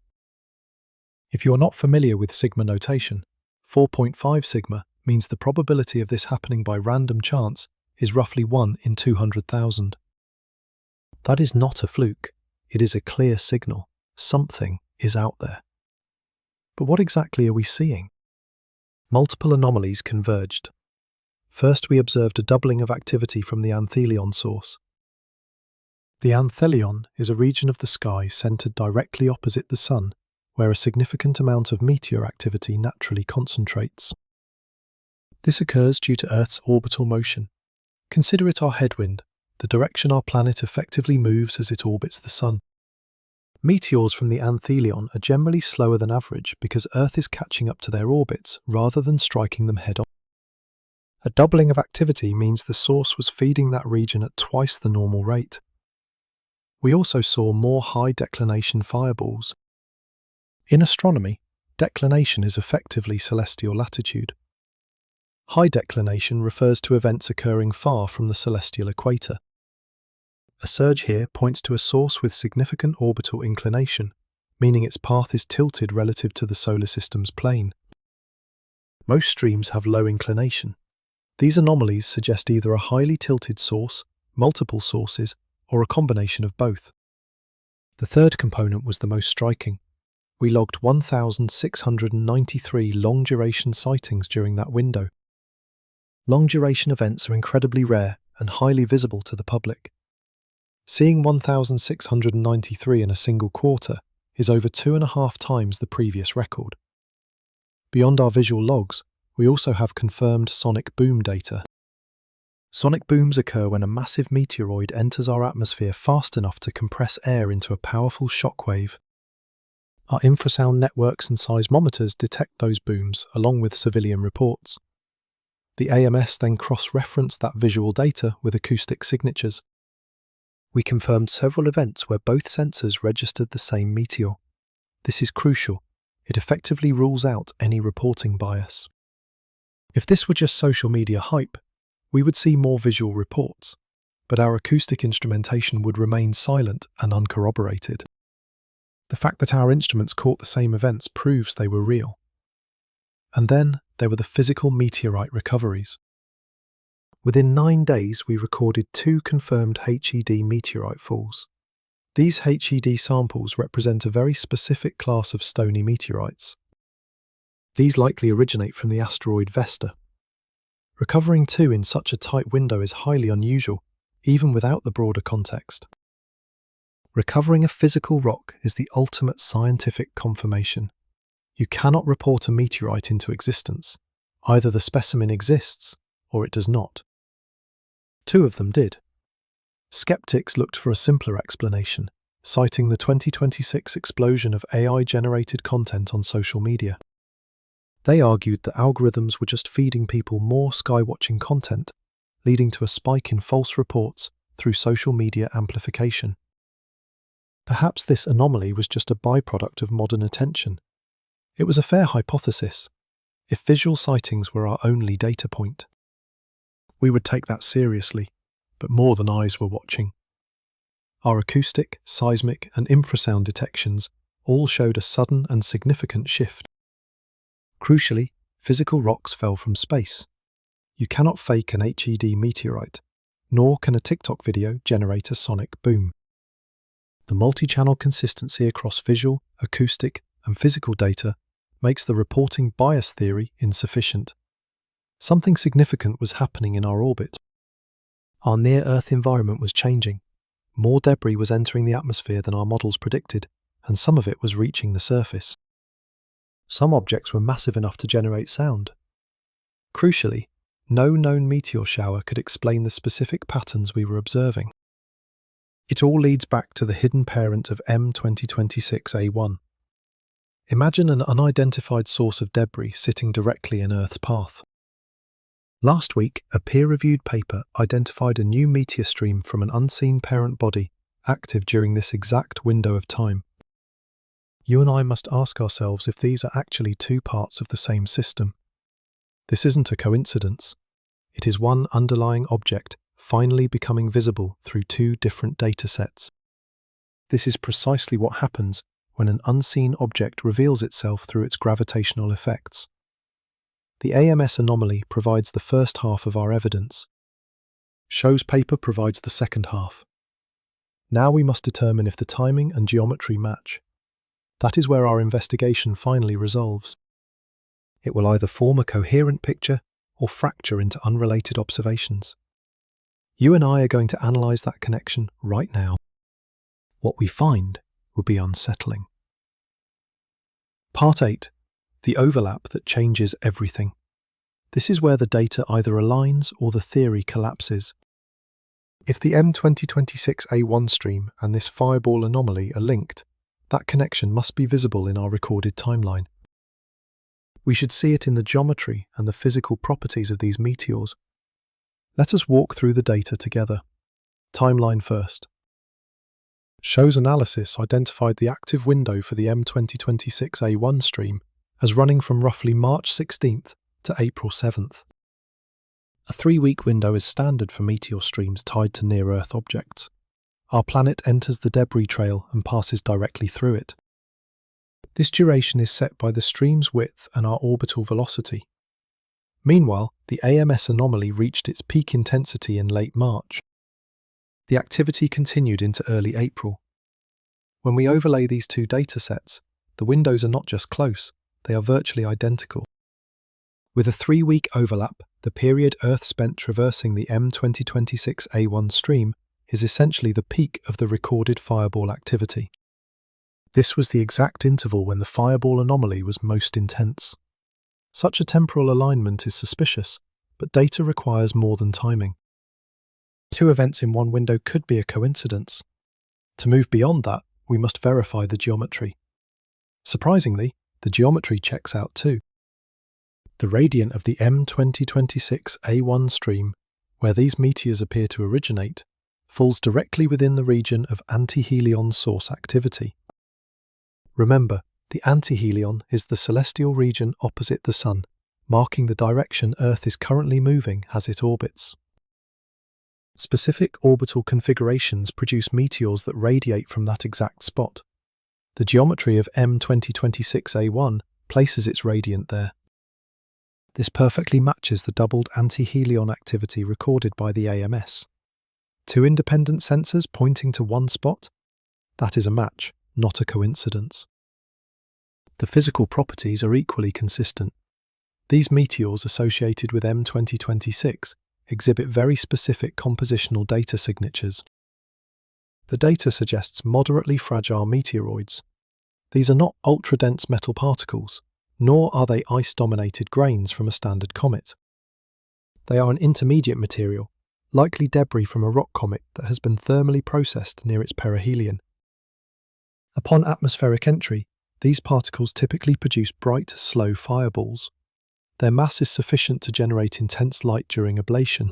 Speaker 1: If you are not familiar with sigma notation, 4.5 sigma means the probability of this happening by random chance is roughly 1 in 200,000. That is not a fluke, it is a clear signal. Something is out there. But what exactly are we seeing? Multiple anomalies converged. First, we observed a doubling of activity from the anthelion source. The anthelion is a region of the sky centered directly opposite the Sun, where a significant amount of meteor activity naturally concentrates. This occurs due to Earth's orbital motion. Consider it our headwind, the direction our planet effectively moves as it orbits the Sun. Meteors from the anthelion are generally slower than average because Earth is catching up to their orbits rather than striking them head-on. A doubling of activity means the source was feeding that region at twice the normal rate. We also saw more high declination fireballs. In astronomy, declination is effectively celestial latitude. High declination refers to events occurring far from the celestial equator. A surge here points to a source with significant orbital inclination, meaning its path is tilted relative to the solar system's plane. Most streams have low inclination. These anomalies suggest either a highly tilted source, multiple sources, or a combination of both. The third component was the most striking. We logged 1,693 long-duration sightings during that window. Long-duration events are incredibly rare and highly visible to the public. Seeing 1,693 in a single quarter is over 2.5 times the previous record. Beyond our visual logs, we also have confirmed sonic boom data. Sonic booms occur when a massive meteoroid enters our atmosphere fast enough to compress air into a powerful shockwave. Our infrasound networks and seismometers detect those booms along with civilian reports. The AMS then cross-referenced that visual data with acoustic signatures. We confirmed several events where both sensors registered the same meteor. This is crucial. It effectively rules out any reporting bias. If this were just social media hype, we would see more visual reports, but our acoustic instrumentation would remain silent and uncorroborated. The fact that our instruments caught the same events proves they were real. And then there were the physical meteorite recoveries. Within 9 days, we recorded 2 confirmed HED meteorite falls. These HED samples represent a very specific class of stony meteorites. These likely originate from the asteroid Vesta. Recovering 2 in such a tight window is highly unusual, even without the broader context. Recovering a physical rock is the ultimate scientific confirmation. You cannot report a meteorite into existence. Either the specimen exists, or it does not. 2 of them did. Skeptics looked for a simpler explanation, citing the 2026 explosion of AI-generated content on social media. They argued that algorithms were just feeding people more skywatching content, leading to a spike in false reports through social media amplification. Perhaps this anomaly was just a byproduct of modern attention. It was a fair hypothesis, if visual sightings were our only data point. We would take that seriously, but more than eyes were watching. Our acoustic, seismic, and infrasound detections all showed a sudden and significant shift. Crucially, physical rocks fell from space. You cannot fake an HED meteorite, nor can a TikTok video generate a sonic boom. The multi-channel consistency across visual, acoustic, and physical data makes the reporting bias theory insufficient. Something significant was happening in our orbit. Our near-Earth environment was changing. More debris was entering the atmosphere than our models predicted, and some of it was reaching the surface. Some objects were massive enough to generate sound. Crucially, no known meteor shower could explain the specific patterns we were observing. It all leads back to the hidden parent of M2026A1. Imagine an unidentified source of debris sitting directly in Earth's path. Last week, a peer-reviewed paper identified a new meteor stream from an unseen parent body active during this exact window of time. You and I must ask ourselves if these are actually 2 parts of the same system. This isn't a coincidence. It is one underlying object finally becoming visible through 2 different data sets. This is precisely what happens when an unseen object reveals itself through its gravitational effects. The AMS anomaly provides the first half of our evidence. Show's paper provides the second half. Now we must determine if the timing and geometry match. That is where our investigation finally resolves. It will either form a coherent picture or fracture into unrelated observations. You and I are going to analyze that connection right now. What we find will be unsettling. Part 8. The overlap that changes everything. This is where the data either aligns or the theory collapses. If the M2026A1 stream and this fireball anomaly are linked, that connection must be visible in our recorded timeline. We should see it in the geometry and the physical properties of these meteors. Let us walk through the data together. Timeline first. Show's analysis identified the active window for the M2026A1 stream as running from roughly March 16th to April 7th. A 3-week window is standard for meteor streams tied to near-Earth objects. Our planet enters the debris trail and passes directly through it. This duration is set by the stream's width and our orbital velocity. Meanwhile, the AMS anomaly reached its peak intensity in late March. The activity continued into early April. When we overlay these 2 datasets, the windows are not just close, they are virtually identical. With a 3-week overlap, the period Earth spent traversing the M2026A1 stream is essentially the peak of the recorded fireball activity. This was the exact interval when the fireball anomaly was most intense. Such a temporal alignment is suspicious, but data requires more than timing. 2 events in one window could be a coincidence. To move beyond that, we must verify the geometry. Surprisingly, the geometry checks out too. The radiant of the M2026A1 stream, where these meteors appear to originate, falls directly within the region of antihelion source activity. Remember, the antihelion is the celestial region opposite the Sun, marking the direction Earth is currently moving as it orbits. Specific orbital configurations produce meteors that radiate from that exact spot. The geometry of M2026A1 places its radiant there. This perfectly matches the doubled anti-helion activity recorded by the AMS. Two independent sensors pointing to one spot? That is a match, not a coincidence. The physical properties are equally consistent. These meteors associated with M2026 exhibit very specific compositional data signatures. The data suggests moderately fragile meteoroids. These are not ultra-dense metal particles, nor are they ice-dominated grains from a standard comet. They are an intermediate material, likely debris from a rock comet that has been thermally processed near its perihelion. Upon atmospheric entry, these particles typically produce bright, slow fireballs. Their mass is sufficient to generate intense light during ablation.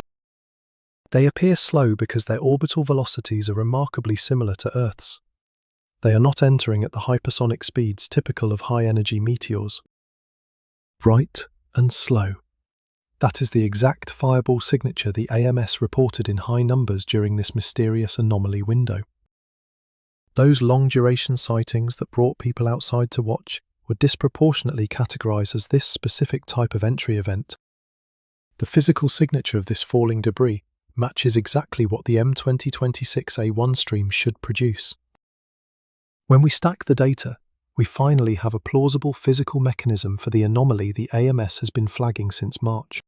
Speaker 1: They appear slow because their orbital velocities are remarkably similar to Earth's. They are not entering at the hypersonic speeds typical of high-energy meteors. Bright and slow. That is the exact fireball signature the AMS reported in high numbers during this mysterious anomaly window. Those long-duration sightings that brought people outside to watch were disproportionately categorized as this specific type of entry event. The physical signature of this falling debris matches exactly what the M2026A1 stream should produce. When we stack the data, we finally have a plausible physical mechanism for the anomaly the AMS has been flagging since March.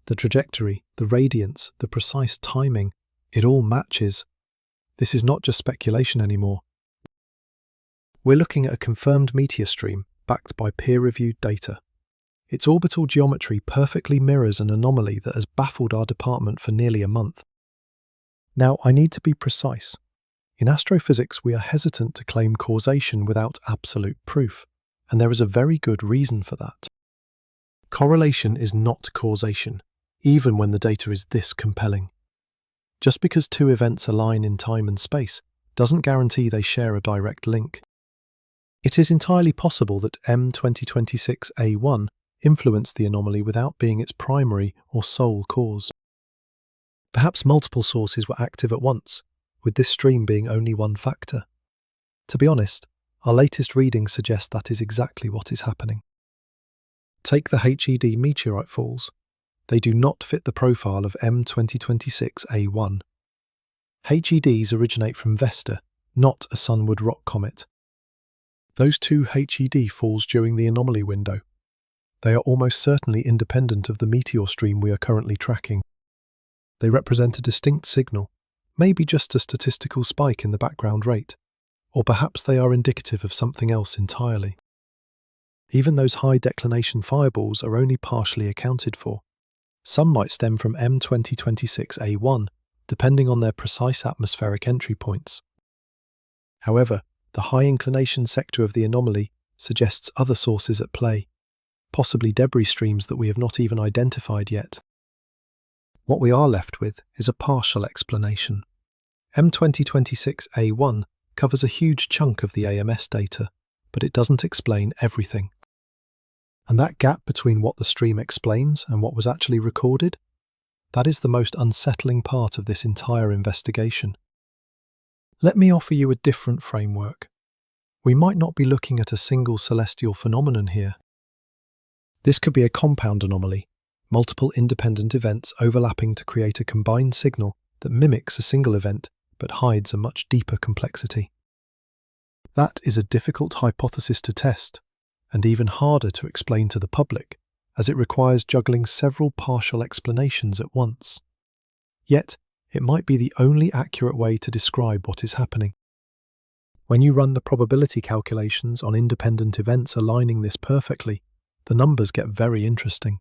Speaker 1: The trajectory, the radiance, the precise timing, it all matches. This is not just speculation anymore. We're looking at a confirmed meteor stream backed by peer-reviewed data. Its orbital geometry perfectly mirrors an anomaly that has baffled our department for nearly a month. Now, I need to be precise. In astrophysics, we are hesitant to claim causation without absolute proof, and there is a very good reason for that. Correlation is not causation, even when the data is this compelling. Just because two events align in time and space doesn't guarantee they share a direct link. It is entirely possible that M2026A1 influenced the anomaly without being its primary or sole cause. Perhaps multiple sources were active at once, with this stream being only one factor. To be honest, our latest readings suggest that is exactly what is happening. Take the HED meteorite falls. They do not fit the profile of M2026A1. HEDs originate from Vesta, not a sunward rock comet. Those two HED falls during the anomaly window. They are almost certainly independent of the meteor stream we are currently tracking. They represent a distinct signal, maybe just a statistical spike in the background rate, or perhaps they are indicative of something else entirely. Even those high declination fireballs are only partially accounted for. Some might stem from M2026A1, depending on their precise atmospheric entry points. However, the high inclination sector of the anomaly suggests other sources at play, possibly debris streams that we have not even identified yet. What we are left with is a partial explanation. M2026A1 covers a huge chunk of the AMS data, but it doesn't explain everything. And that gap between what the stream explains and what was actually recorded, that is the most unsettling part of this entire investigation. Let me offer you a different framework. We might not be looking at a single celestial phenomenon here. This could be a compound anomaly, multiple independent events overlapping to create a combined signal that mimics a single event but hides a much deeper complexity. That is a difficult hypothesis to test, and even harder to explain to the public, as it requires juggling several partial explanations at once. Yet, it might be the only accurate way to describe what is happening. When you run the probability calculations on independent events aligning this perfectly, the numbers get very interesting.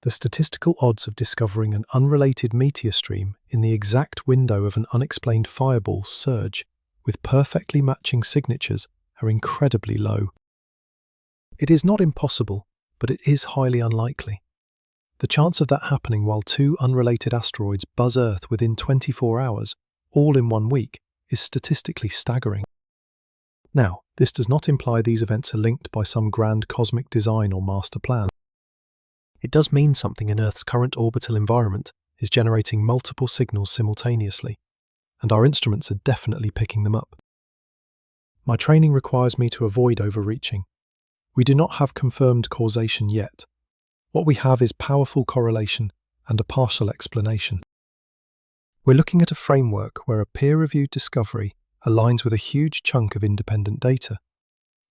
Speaker 1: The statistical odds of discovering an unrelated meteor stream in the exact window of an unexplained fireball surge, with perfectly matching signatures, are incredibly low. It is not impossible, but it is highly unlikely. The chance of that happening while two unrelated asteroids buzz Earth within 24 hours, all in 1 week, is statistically staggering. Now, this does not imply these events are linked by some grand cosmic design or master plan. It does mean something in Earth's current orbital environment is generating multiple signals simultaneously, and our instruments are definitely picking them up. My training requires me to avoid overreaching. We do not have confirmed causation yet, What we have is powerful correlation and a partial explanation. We're looking at a framework where a peer-reviewed discovery aligns with a huge chunk of independent data.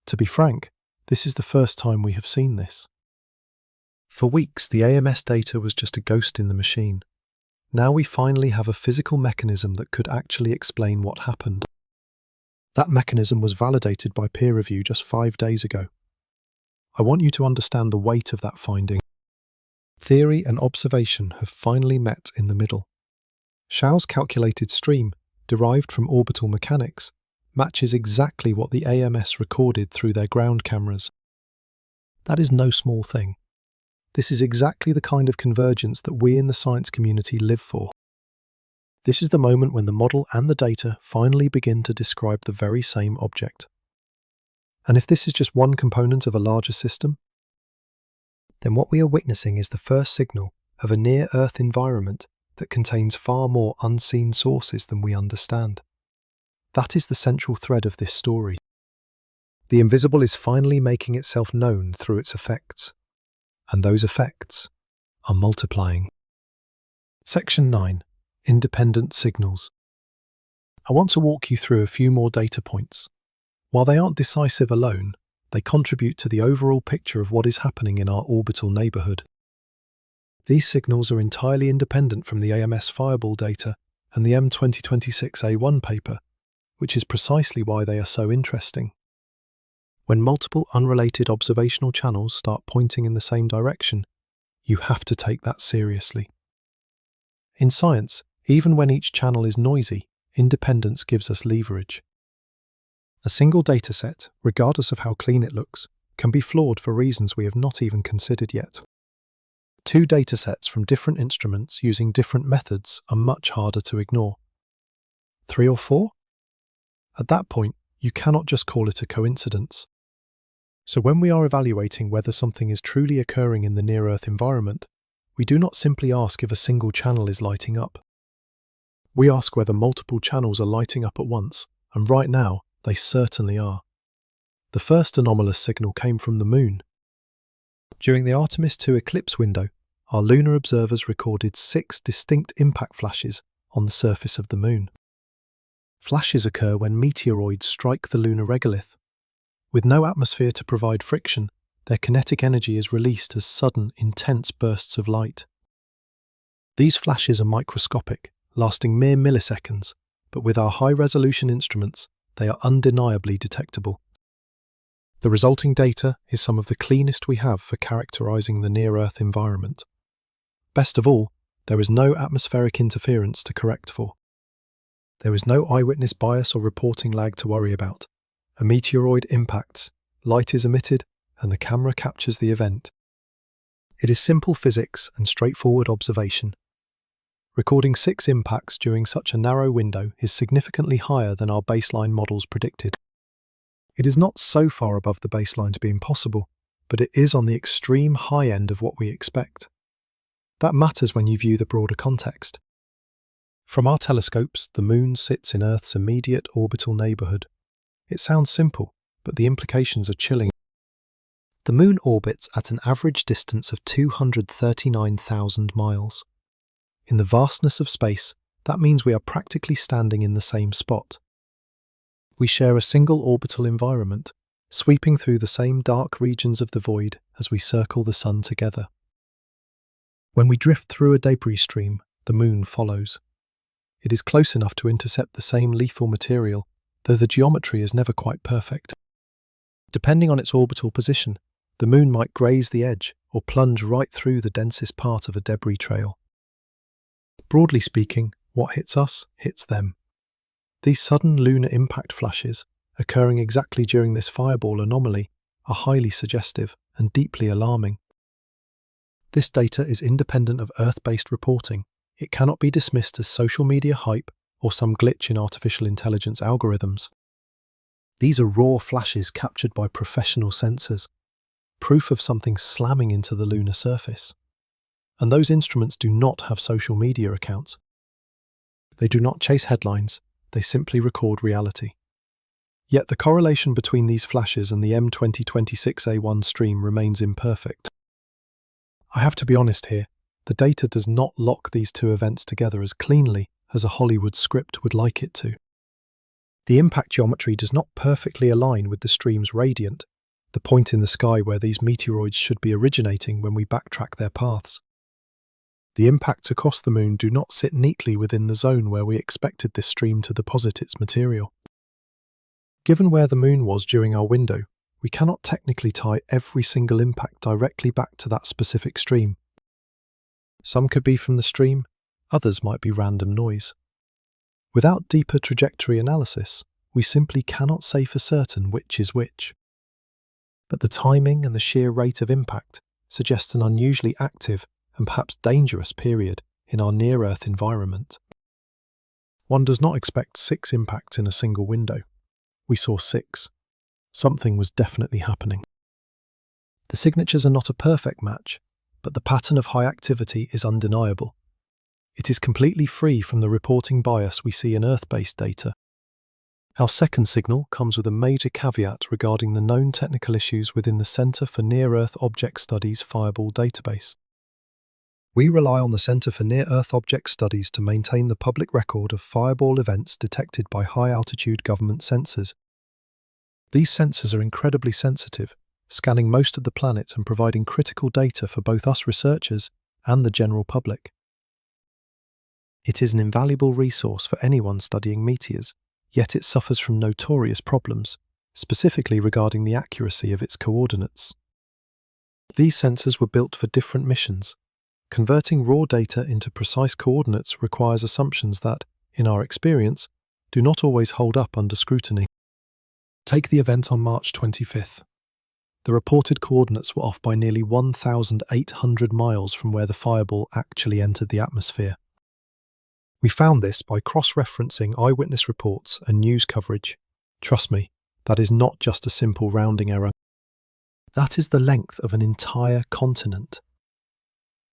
Speaker 1: To be frank, this is the first time we have seen this. For weeks, the AMS data was just a ghost in the machine. Now we finally have a physical mechanism that could actually explain what happened. That mechanism was validated by peer review just 5 days ago. I want you to understand the weight of that finding. Theory and observation have finally met in the middle. Xiao's calculated stream, derived from orbital mechanics, matches exactly what the AMS recorded through their ground cameras. That is no small thing. This is exactly the kind of convergence that we in the science community live for. This is the moment when the model and the data finally begin to describe the very same object. And if this is just one component of a larger system, then what we are witnessing is the first signal of a near-Earth environment that contains far more unseen sources than we understand. That is the central thread of this story. The invisible is finally making itself known through its effects, and those effects are multiplying. Section 9. Independent Signals. I want to walk you through a few more data points. While they aren't decisive alone, they contribute to the overall picture of what is happening in our orbital neighbourhood. These signals are entirely independent from the AMS Fireball data and the M2026A1 paper, which is precisely why they are so interesting. When multiple unrelated observational channels start pointing in the same direction, you have to take that seriously. In science, even when each channel is noisy, independence gives us leverage. A single dataset, regardless of how clean it looks, can be flawed for reasons we have not even considered yet. 2 datasets from different instruments using different methods are much harder to ignore. 3 or 4? At that point, you cannot just call it a coincidence. So when we are evaluating whether something is truly occurring in the near-Earth environment, we do not simply ask if a single channel is lighting up. We ask whether multiple channels are lighting up at once, and right now, they certainly are. The first anomalous signal came from the Moon. During the Artemis II eclipse window, our lunar observers recorded 6 distinct impact flashes on the surface of the Moon. Flashes occur when meteoroids strike the lunar regolith. With no atmosphere to provide friction, their kinetic energy is released as sudden, intense bursts of light. These flashes are microscopic, lasting mere milliseconds, but with our high-resolution instruments, they are undeniably detectable. The resulting data is some of the cleanest we have for characterizing the near-Earth environment. Best of all, there is no atmospheric interference to correct for. There is no eyewitness bias or reporting lag to worry about. A meteoroid impacts, light is emitted, and the camera captures the event. It is simple physics and straightforward observation. Recording 6 impacts during such a narrow window is significantly higher than our baseline models predicted. It is not so far above the baseline to be impossible, but it is on the extreme high end of what we expect. That matters when you view the broader context. From our telescopes, the Moon sits in Earth's immediate orbital neighbourhood. It sounds simple, but the implications are chilling. The Moon orbits at an average distance of 239,000 miles. In the vastness of space, that means we are practically standing in the same spot. We share a single orbital environment, sweeping through the same dark regions of the void as we circle the Sun together. When we drift through a debris stream, the Moon follows. It is close enough to intercept the same lethal material, though the geometry is never quite perfect. Depending on its orbital position, the Moon might graze the edge or plunge right through the densest part of a debris trail. Broadly speaking, what hits us, hits them. These sudden lunar impact flashes, occurring exactly during this fireball anomaly, are highly suggestive and deeply alarming. This data is independent of Earth-based reporting. It cannot be dismissed as social media hype or some glitch in artificial intelligence algorithms. These are raw flashes captured by professional sensors, proof of something slamming into the lunar surface. And those instruments do not have social media accounts. They do not chase headlines, they simply record reality. Yet the correlation between these flashes and the M2026A1 stream remains imperfect. I have to be honest here, the data does not lock these two events together as cleanly as a Hollywood script would like it to. The impact geometry does not perfectly align with the stream's radiant, the point in the sky where these meteoroids should be originating when we backtrack their paths. The impacts across the moon do not sit neatly within the zone where we expected this stream to deposit its material. Given where the moon was during our window, we cannot technically tie every single impact directly back to that specific stream. Some could be from the stream, others might be random noise. Without deeper trajectory analysis, we simply cannot say for certain which is which. But the timing and the sheer rate of impact suggest an unusually active and perhaps dangerous period in our near-Earth environment. One does not expect 6 impacts in a single window. We saw 6. Something was definitely happening. The signatures are not a perfect match, but the pattern of high activity is undeniable. It is completely free from the reporting bias we see in Earth-based data. Our second signal comes with a major caveat regarding the known technical issues within the Center for Near-Earth Object Studies Fireball database. We rely on the Center for Near-Earth Object Studies to maintain the public record of fireball events detected by high-altitude government sensors. These sensors are incredibly sensitive, scanning most of the planet and providing critical data for both us researchers and the general public. It is an invaluable resource for anyone studying meteors, yet it suffers from notorious problems, specifically regarding the accuracy of its coordinates. These sensors were built for different missions. Converting raw data into precise coordinates requires assumptions that, in our experience, do not always hold up under scrutiny. Take the event on March 25th. The reported coordinates were off by nearly 1,800 miles from where the fireball actually entered the atmosphere. We found this by cross-referencing eyewitness reports and news coverage. Trust me, that is not just a simple rounding error. That is the length of an entire continent.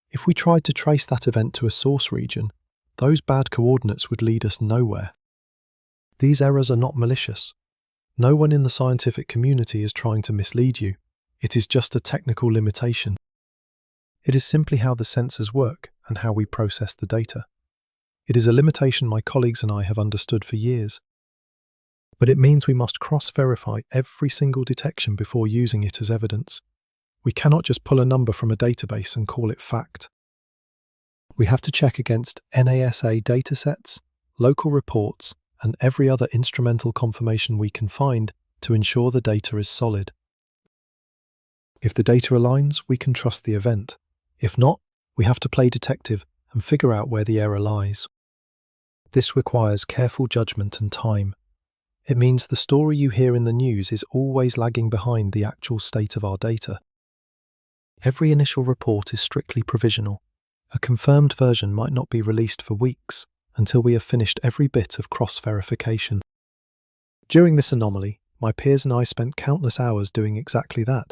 Speaker 1: If we tried to trace that event to a source region, those bad coordinates would lead us nowhere. These errors are not malicious. No one in the scientific community is trying to mislead you. It is just a technical limitation. It is simply how the sensors work and how we process the data. It is a limitation my colleagues and I have understood for years. But it means we must cross-verify every single detection before using it as evidence. We cannot just pull a number from a database and call it fact. We have to check against NASA datasets, local reports, and every other instrumental confirmation we can find to ensure the data is solid. If the data aligns, we can trust the event. If not, we have to play detective and figure out where the error lies. This requires careful judgment and time. It means the story you hear in the news is always lagging behind the actual state of our data. Every initial report is strictly provisional. A confirmed version might not be released for weeks until we have finished every bit of cross-verification. During this anomaly, my peers and I spent countless hours doing exactly that,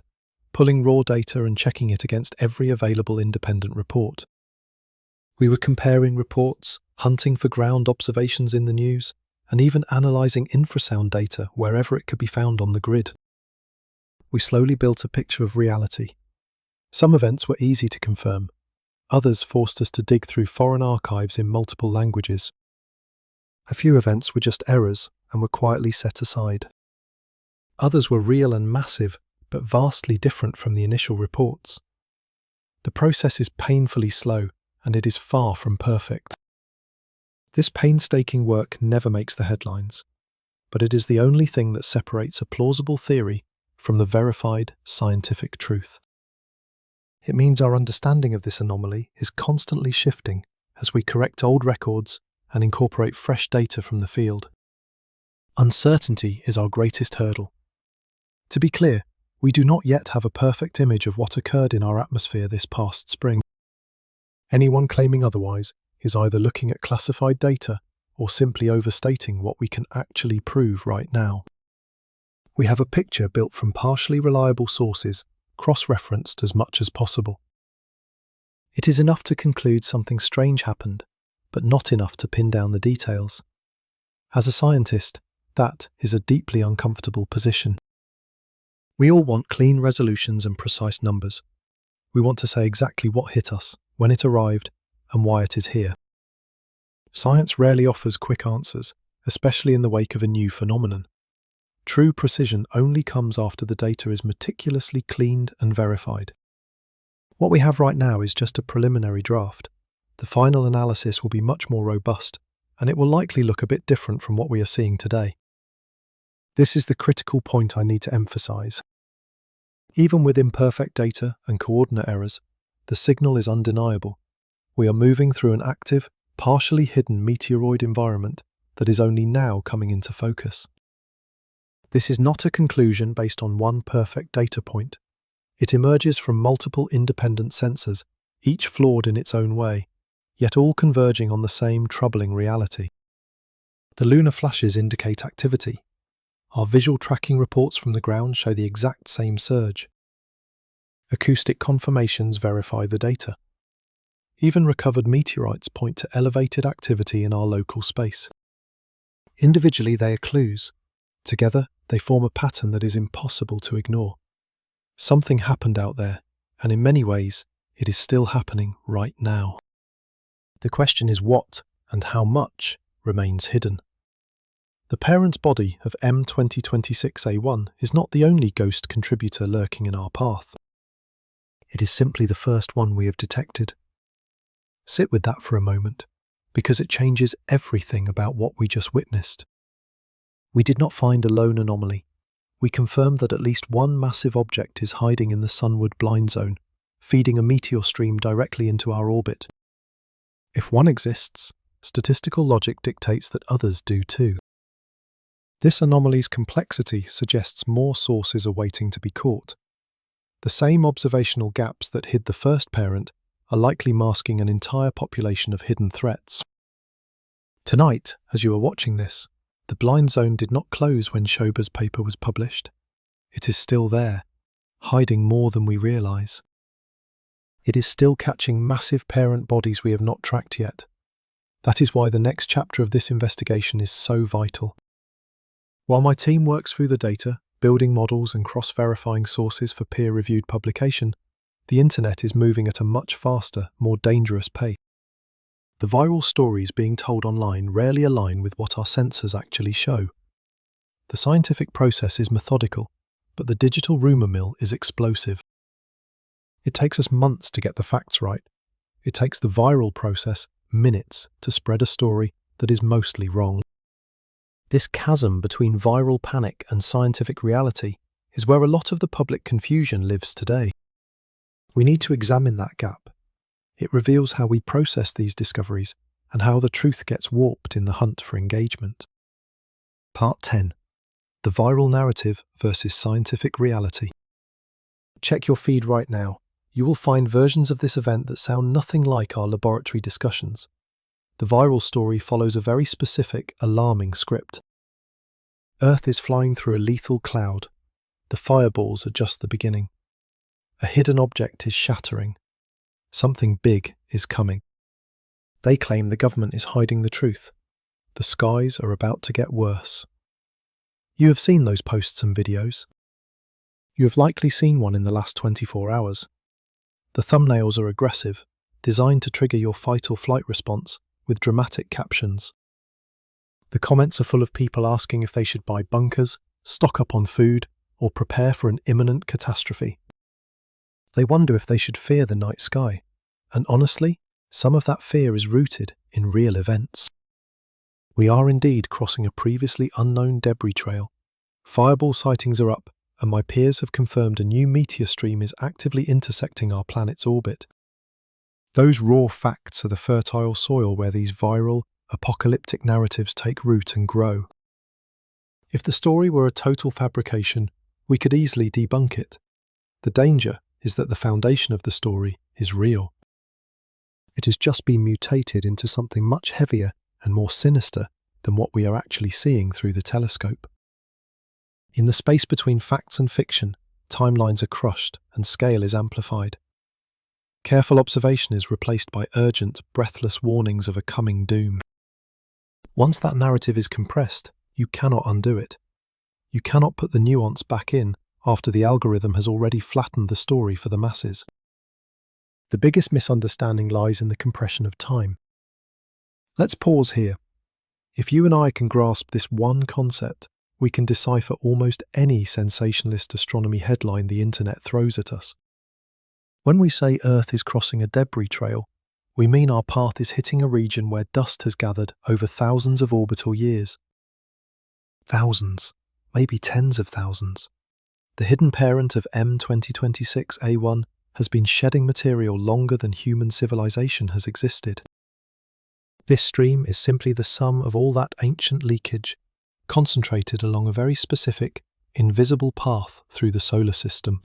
Speaker 1: pulling raw data and checking it against every available independent report. We were comparing reports, hunting for ground observations in the news, and even analysing infrasound data wherever it could be found on the grid. We slowly built a picture of reality. Some events were easy to confirm. Others forced us to dig through foreign archives in multiple languages. A few events were just errors and were quietly set aside. Others were real and massive, but vastly different from the initial reports. The process is painfully slow, and it is far from perfect. This painstaking work never makes the headlines, but it is the only thing that separates a plausible theory from the verified scientific truth. It means our understanding of this anomaly is constantly shifting as we correct old records and incorporate fresh data from the field. Uncertainty is our greatest hurdle. To be clear, we do not yet have a perfect image of what occurred in our atmosphere this past spring. Anyone claiming otherwise is either looking at classified data or simply overstating what we can actually prove right now. We have a picture built from partially reliable sources, cross-referenced as much as possible. It is enough to conclude something strange happened, but not enough to pin down the details. As a scientist, that is a deeply uncomfortable position. We all want clean resolutions and precise numbers. We want to say exactly what hit us, when it arrived, and why it is here. Science rarely offers quick answers, especially in the wake of a new phenomenon. True precision only comes after the data is meticulously cleaned and verified. What we have right now is just a preliminary draft. The final analysis will be much more robust, and it will likely look a bit different from what we are seeing today. This is the critical point I need to emphasize. Even with imperfect data and coordinate errors, the signal is undeniable. We are moving through an active, partially hidden meteoroid environment that is only now coming into focus. This is not a conclusion based on one perfect data point. It emerges from multiple independent sensors, each flawed in its own way, yet all converging on the same troubling reality. The lunar flashes indicate activity. Our visual tracking reports from the ground show the exact same surge. Acoustic confirmations verify the data. Even recovered meteorites point to elevated activity in our local space. Individually, they are clues. Together, they form a pattern that is impossible to ignore. Something happened out there, and in many ways, it is still happening right now. The question is what and how much remains hidden. The parent body of M2026A1 is not the only ghost contributor lurking in our path. It is simply the first one we have detected. Sit with that for a moment, because it changes everything about what we just witnessed. We did not find a lone anomaly. We confirmed that at least one massive object is hiding in the sunward blind zone, feeding a meteor stream directly into our orbit. If one exists, statistical logic dictates that others do too. This anomaly's complexity suggests more sources are waiting to be caught. The same observational gaps that hid the first parent are likely masking an entire population of hidden threats. Tonight, as you are watching this, the blind zone did not close when Schober's paper was published. It is still there, hiding more than we realize. It is still catching massive parent bodies we have not tracked yet. That is why the next chapter of this investigation is so vital. While my team works through the data, building models and cross-verifying sources for peer-reviewed publication, the internet is moving at a much faster, more dangerous pace. The viral stories being told online rarely align with what our sensors actually show. The scientific process is methodical, but the digital rumor mill is explosive. It takes us months to get the facts right. It takes the viral process minutes to spread a story that is mostly wrong. This chasm between viral panic and scientific reality is where a lot of the public confusion lives today. We need to examine that gap. It reveals how we process these discoveries and how the truth gets warped in the hunt for engagement. Part 10. The viral narrative versus scientific reality. Check your feed right now. You will find versions of this event that sound nothing like our laboratory discussions. The viral story follows a very specific, alarming script. Earth is flying through a lethal cloud. The fireballs are just the beginning. A hidden object is shattering. Something big is coming. They claim the government is hiding the truth. The skies are about to get worse. You have seen those posts and videos. You have likely seen one in the last 24 hours. The thumbnails are aggressive, designed to trigger your fight or flight response with dramatic captions. The comments are full of people asking if they should buy bunkers, stock up on food, or prepare for an imminent catastrophe. They wonder if they should fear the night sky, and honestly, some of that fear is rooted in real events. We are indeed crossing a previously unknown debris trail. Fireball sightings are up, and my peers have confirmed a new meteor stream is actively intersecting our planet's orbit. Those raw facts are the fertile soil where these viral, apocalyptic narratives take root and grow. If the story were a total fabrication, we could easily debunk it. The danger is that the foundation of the story is real. It has just been mutated into something much heavier and more sinister than what we are actually seeing through the telescope. In the space between facts and fiction, timelines are crushed and scale is amplified. Careful observation is replaced by urgent, breathless warnings of a coming doom. Once that narrative is compressed, you cannot undo it. You cannot put the nuance back in after the algorithm has already flattened the story for the masses. The biggest misunderstanding lies in the compression of time. Let's pause here. If you and I can grasp this one concept, we can decipher almost any sensationalist astronomy headline the internet throws at us. When we say Earth is crossing a debris trail, we mean our path is hitting a region where dust has gathered over thousands of orbital years. Thousands, maybe tens of thousands. The hidden parent of M2026A1 has been shedding material longer than human civilization has existed. This stream is simply the sum of all that ancient leakage, concentrated along a very specific, invisible path through the solar system.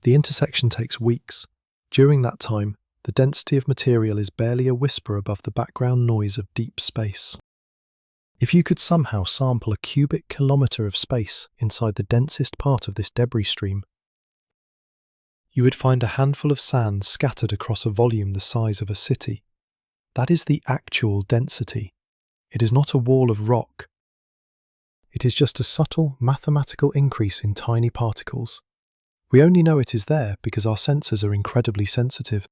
Speaker 1: The intersection takes weeks. During that time, the density of material is barely a whisper above the background noise of deep space. If you could somehow sample a cubic kilometre of space inside the densest part of this debris stream, you would find a handful of sand scattered across a volume the size of a city. That is the actual density. It is not a wall of rock. It is just a subtle mathematical increase in tiny particles. We only know it is there because our sensors are incredibly sensitive.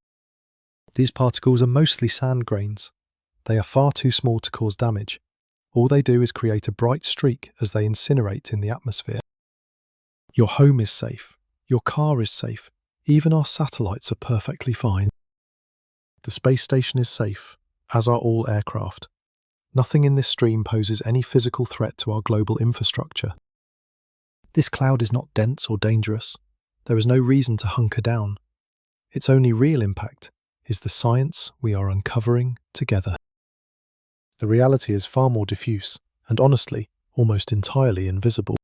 Speaker 1: These particles are mostly sand grains. They are far too small to cause damage. All they do is create a bright streak as they incinerate in the atmosphere. Your home is safe. Your car is safe. Even our satellites are perfectly fine. The space station is safe, as are all aircraft. Nothing in this stream poses any physical threat to our global infrastructure. This cloud is not dense or dangerous. There is no reason to hunker down. Its only real impact is the science we are uncovering together. The reality is far more diffuse and, honestly, almost entirely invisible.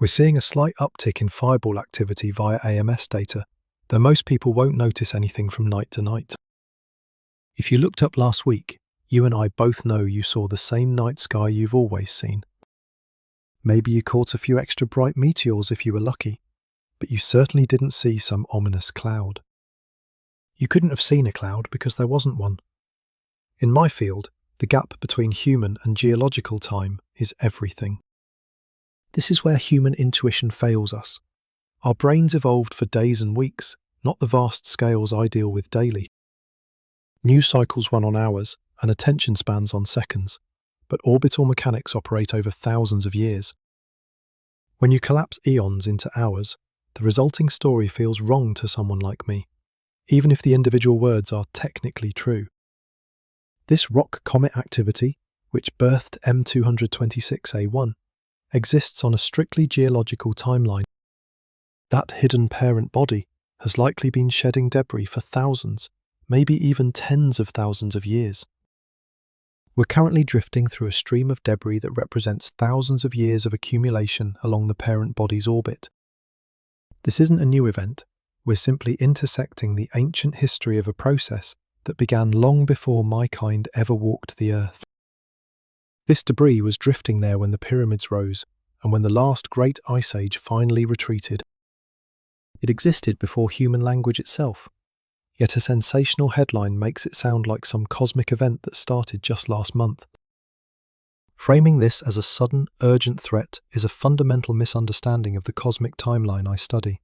Speaker 1: We're seeing a slight uptick in fireball activity via AMS data, though most people won't notice anything from night to night. If you looked up last week, you and I both know you saw the same night sky you've always seen. Maybe you caught a few extra bright meteors if you were lucky, but you certainly didn't see some ominous cloud. You couldn't have seen a cloud because there wasn't one. In my field, the gap between human and geological time is everything. This is where human intuition fails us. Our brains evolved for days and weeks, not the vast scales I deal with daily. News cycles run on hours and attention spans on seconds, but orbital mechanics operate over thousands of years. When you collapse eons into hours, the resulting story feels wrong to someone like me, even if the individual words are technically true. This rock-comet activity, which birthed M226A1, exists on a strictly geological timeline. That hidden parent body has likely been shedding debris for thousands, maybe even tens of thousands of years. We're currently drifting through a stream of debris that represents thousands of years of accumulation along the parent body's orbit. This isn't a new event. We're simply intersecting the ancient history of a process that began long before my kind ever walked the Earth. This debris was drifting there when the pyramids rose and when the last great ice age finally retreated. It existed before human language itself, yet a sensational headline makes it sound like some cosmic event that started just last month. Framing this as a sudden, urgent threat is a fundamental misunderstanding of the cosmic timeline I study.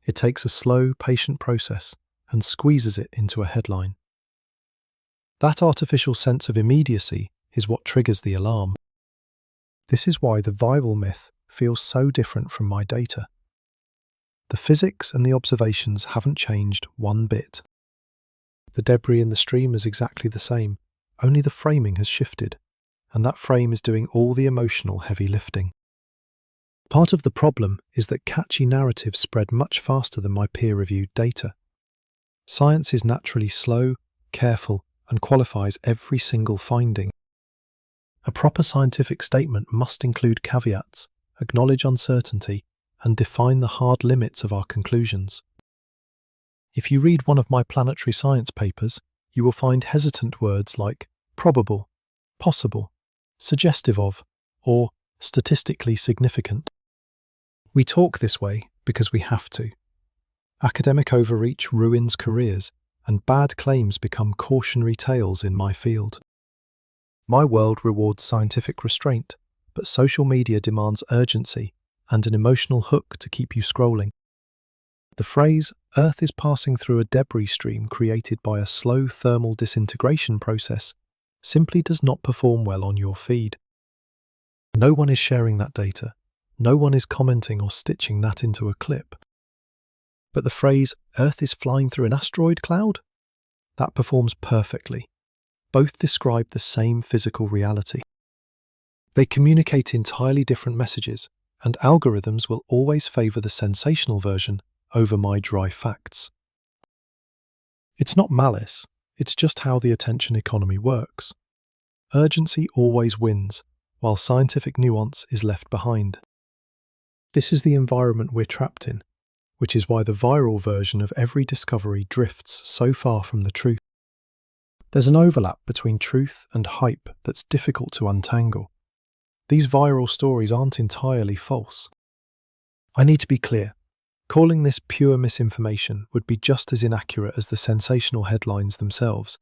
Speaker 1: It takes a slow, patient process and squeezes it into a headline. That artificial sense of immediacy is what triggers the alarm. This is why the Bible myth feels so different from my data. The physics and the observations haven't changed one bit. The debris in the stream is exactly the same, only the framing has shifted, and that frame is doing all the emotional heavy lifting. Part of the problem is that catchy narratives spread much faster than my peer-reviewed data. Science is naturally slow, careful, and qualifies every single finding. A proper scientific statement must include caveats, acknowledge uncertainty, and define the hard limits of our conclusions. If you read one of my planetary science papers, you will find hesitant words like probable, possible, suggestive of, or statistically significant. We talk this way because we have to. Academic overreach ruins careers, and bad claims become cautionary tales in my field. My world rewards scientific restraint, but social media demands urgency and an emotional hook to keep you scrolling. The phrase, "Earth is passing through a debris stream created by a slow thermal disintegration process," simply does not perform well on your feed. No one is sharing that data. No one is commenting or stitching that into a clip. But the phrase, "Earth is flying through an asteroid cloud," that performs perfectly. Both describe the same physical reality. They communicate entirely different messages, and algorithms will always favor the sensational version over my dry facts. It's not malice, it's just how the attention economy works. Urgency always wins, while scientific nuance is left behind. This is the environment we're trapped in, which is why the viral version of every discovery drifts so far from the truth. There's an overlap between truth and hype that's difficult to untangle. These viral stories aren't entirely false. I need to be clear. Calling this pure misinformation would be just as inaccurate as the sensational headlines themselves.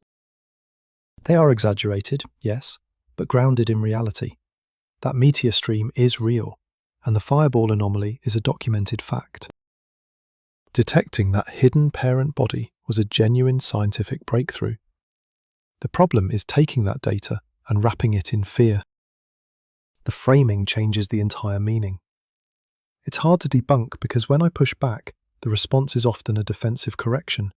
Speaker 1: They are exaggerated, yes, but grounded in reality. That meteor stream is real, and the fireball anomaly is a documented fact. Detecting that hidden parent body was a genuine scientific breakthrough. The problem is taking that data and wrapping it in fear. The framing changes the entire meaning. It's hard to debunk because when I push back, the response is often a defensive correction.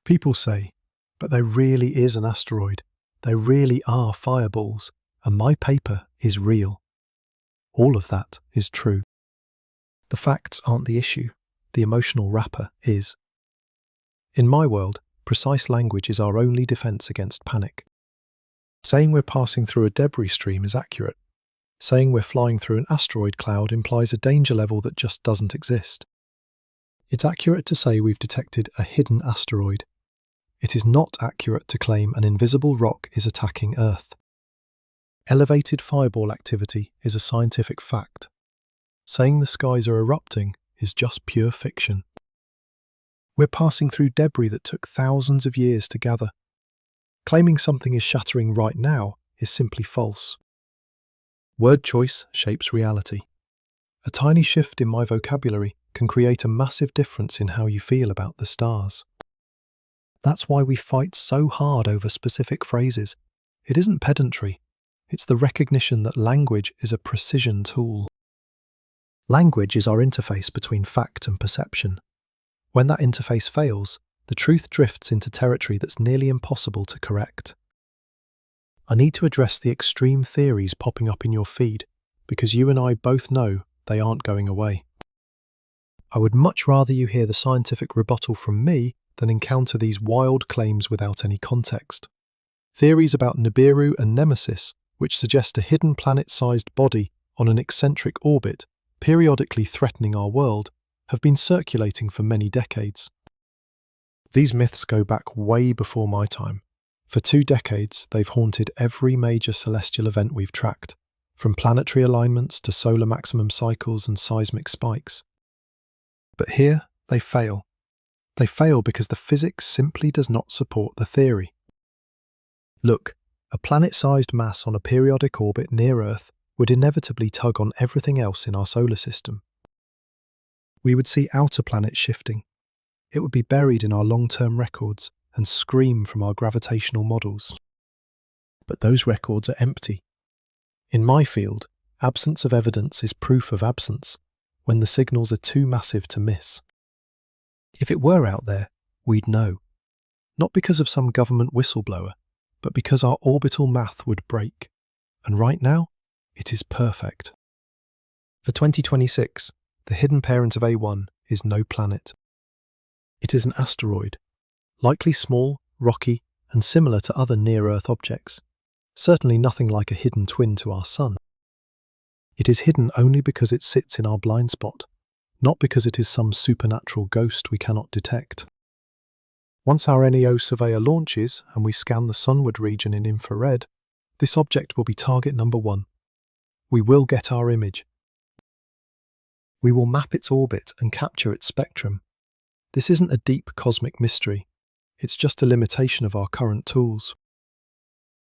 Speaker 1: People say, "But there really is an asteroid. There really are fireballs, and my paper is real." All of that is true. The facts aren't the issue. The emotional wrapper is. In my world, precise language is our only defense against panic. Saying we're passing through a debris stream is accurate. Saying we're flying through an asteroid cloud implies a danger level that just doesn't exist. It's accurate to say we've detected a hidden asteroid. It is not accurate to claim an invisible rock is attacking Earth. Elevated fireball activity is a scientific fact. Saying the skies are erupting is just pure fiction. We're passing through debris that took thousands of years to gather. Claiming something is shattering right now is simply false. Word choice shapes reality. A tiny shift in my vocabulary can create a massive difference in how you feel about the stars. That's why we fight so hard over specific phrases. It isn't pedantry. It's the recognition that language is a precision tool. Language is our interface between fact and perception. When that interface fails, the truth drifts into territory that's nearly impossible to correct. I need to address the extreme theories popping up in your feed, because you and I both know they aren't going away. I would much rather you hear the scientific rebuttal from me than encounter these wild claims without any context. Theories about Nibiru and Nemesis, which suggest a hidden planet-sized body on an eccentric orbit, periodically threatening our world, have been circulating for many decades. These myths go back way before my time. For 2 decades, they've haunted every major celestial event we've tracked, from planetary alignments to solar maximum cycles and seismic spikes. But here, they fail. They fail because the physics simply does not support the theory. Look, a planet-sized mass on a periodic orbit near Earth would inevitably tug on everything else in our solar system. We would see outer planets shifting. It would be buried in our long-term records and scream from our gravitational models. But those records are empty. In my field, absence of evidence is proof of absence, when the signals are too massive to miss. If it were out there, we'd know. Not because of some government whistleblower, but because our orbital math would break. And right now, it is perfect. For 2026, the hidden parent of A1 is no planet. It is an asteroid, likely small, rocky, and similar to other near-Earth objects. Certainly nothing like a hidden twin to our Sun. It is hidden only because it sits in our blind spot, not because it is some supernatural ghost we cannot detect. Once our NEO surveyor launches and we scan the sunward region in infrared, this object will be target number 1. We will get our image. We will map its orbit and capture its spectrum. This isn't a deep cosmic mystery. It's just a limitation of our current tools.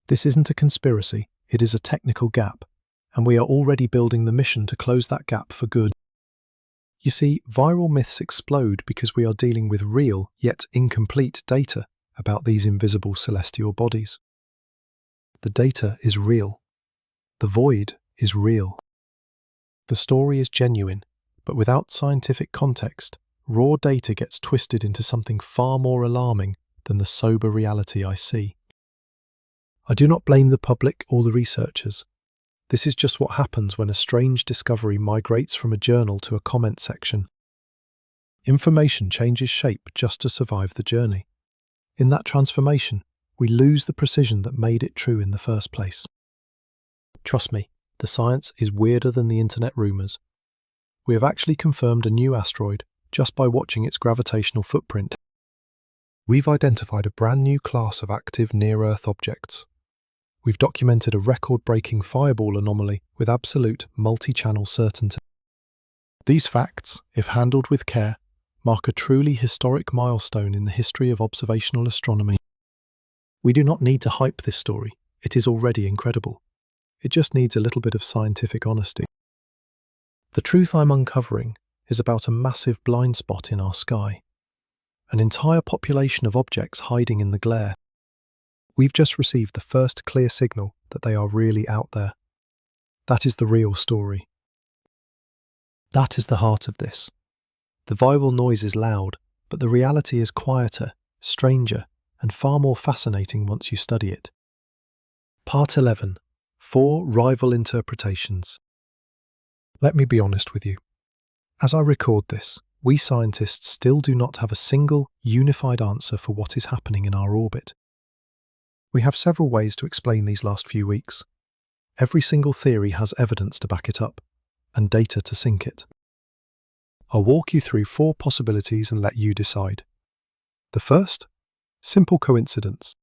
Speaker 1: This isn't a conspiracy, it is a technical gap, and we are already building the mission to close that gap for good. You see, viral myths explode because we are dealing with real, yet incomplete data about these invisible celestial bodies. The data is real. The void is real. The story is genuine, but without scientific context, raw data gets twisted into something far more alarming than the sober reality I see. I do not blame the public or the researchers. This is just what happens when a strange discovery migrates from a journal to a comment section. Information changes shape just to survive the journey. In that transformation, we lose the precision that made it true in the first place. Trust me, the science is weirder than the internet rumours. We have actually confirmed a new asteroid just by watching its gravitational footprint. We've identified a brand new class of active near-Earth objects. We've documented a record-breaking fireball anomaly with absolute multi-channel certainty. These facts, if handled with care, mark a truly historic milestone in the history of observational astronomy. We do not need to hype this story. It is already incredible. It just needs a little bit of scientific honesty. The truth I'm uncovering is about a massive blind spot in our sky. An entire population of objects hiding in the glare. We've just received the first clear signal that they are really out there. That is the real story. That is the heart of this. The viral noise is loud, but the reality is quieter, stranger, and far more fascinating once you study it. Part 11. 4 Rival Interpretations. Let me be honest with you. As I record this, we scientists still do not have a single, unified answer for what is happening in our orbit. We have several ways to explain these last few weeks. Every single theory has evidence to back it up, and data to sink it. I'll walk you through 4 possibilities and let you decide. The first? Simple coincidence.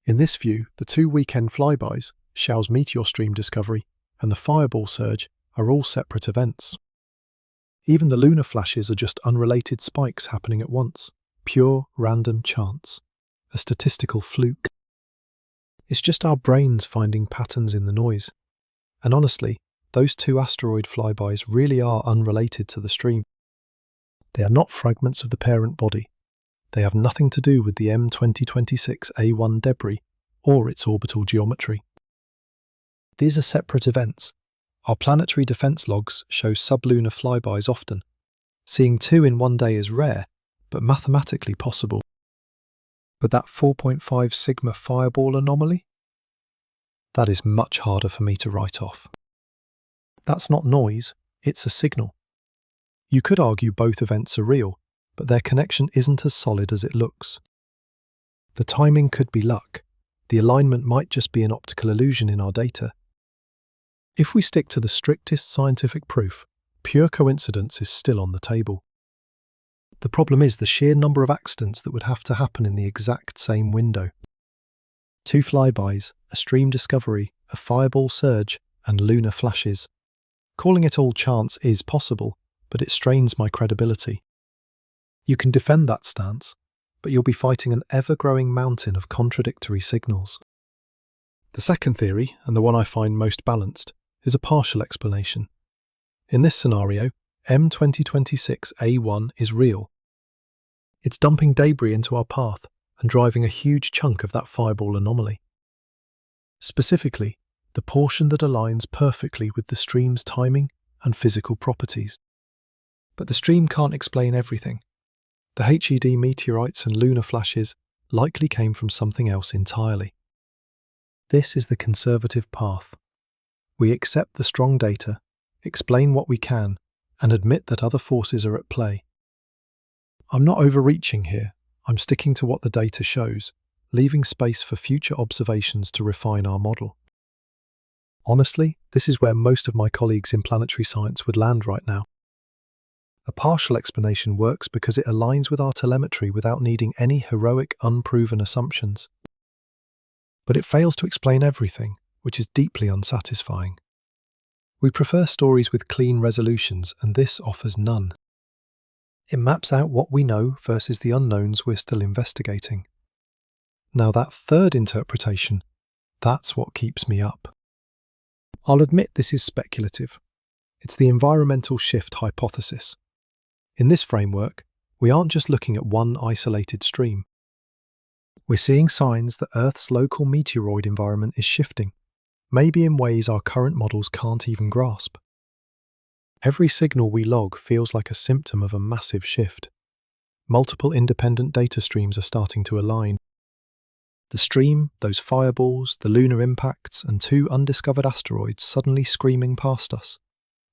Speaker 1: In this view, the 2 weekend flybys, Show's meteor stream discovery, and the fireball surge are all separate events. Even the lunar flashes are just unrelated spikes happening at once. Pure, random chance. A statistical fluke. It's just our brains finding patterns in the noise. And honestly, those 2 asteroid flybys really are unrelated to the stream. They are not fragments of the parent body. They have nothing to do with the M2026A1 debris or its orbital geometry. These are separate events. Our planetary defense logs show sublunar flybys often. Seeing 2 in one day is rare, but mathematically possible. But that 4.5 sigma fireball anomaly? That is much harder for me to write off. That's not noise, it's a signal. You could argue both events are real, but their connection isn't as solid as it looks. The timing could be luck. The alignment might just be an optical illusion in our data. If we stick to the strictest scientific proof, pure coincidence is still on the table. The problem is the sheer number of accidents that would have to happen in the exact same window. 2 flybys, a stream discovery, a fireball surge, and lunar flashes. Calling it all chance is possible, but it strains my credibility. You can defend that stance, but you'll be fighting an ever-growing mountain of contradictory signals. The second theory, and the one I find most balanced, is a partial explanation. In this scenario, M2026A1 is real. It's dumping debris into our path and driving a huge chunk of that fireball anomaly. Specifically, the portion that aligns perfectly with the stream's timing and physical properties. But the stream can't explain everything. The HED meteorites and lunar flashes likely came from something else entirely. This is the conservative path. We accept the strong data, explain what we can, and admit that other forces are at play. I'm not overreaching here. I'm sticking to what the data shows, leaving space for future observations to refine our model. Honestly, this is where most of my colleagues in planetary science would land right now. A partial explanation works because it aligns with our telemetry without needing any heroic, unproven assumptions. But it fails to explain everything, which is deeply unsatisfying. We prefer stories with clean resolutions, and this offers none. It maps out what we know versus the unknowns we're still investigating. Now that third interpretation, that's what keeps me up. I'll admit this is speculative. It's the environmental shift hypothesis. In this framework, we aren't just looking at one isolated stream. We're seeing signs that Earth's local meteoroid environment is shifting, maybe in ways our current models can't even grasp. Every signal we log feels like a symptom of a massive shift. Multiple independent data streams are starting to align. The stream, those fireballs, the lunar impacts, and 2 undiscovered asteroids suddenly screaming past us.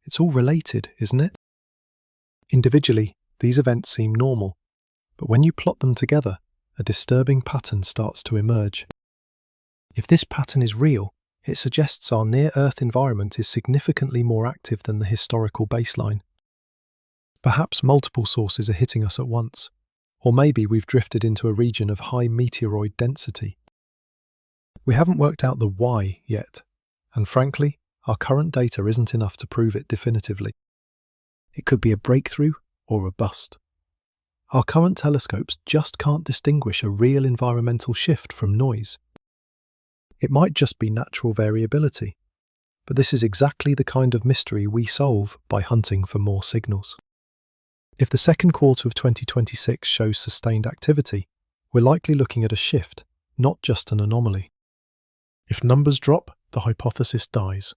Speaker 1: It's all related, isn't it? Individually, these events seem normal, but when you plot them together, a disturbing pattern starts to emerge. If this pattern is real, it suggests our near-Earth environment is significantly more active than the historical baseline. Perhaps multiple sources are hitting us at once, or maybe we've drifted into a region of high meteoroid density. We haven't worked out the why yet, and frankly, our current data isn't enough to prove it definitively. It could be a breakthrough or a bust. Our current telescopes just can't distinguish a real environmental shift from noise. It might just be natural variability, but this is exactly the kind of mystery we solve by hunting for more signals. If the second quarter of 2026 shows sustained activity, we're likely looking at a shift, not just an anomaly. If numbers drop, the hypothesis dies.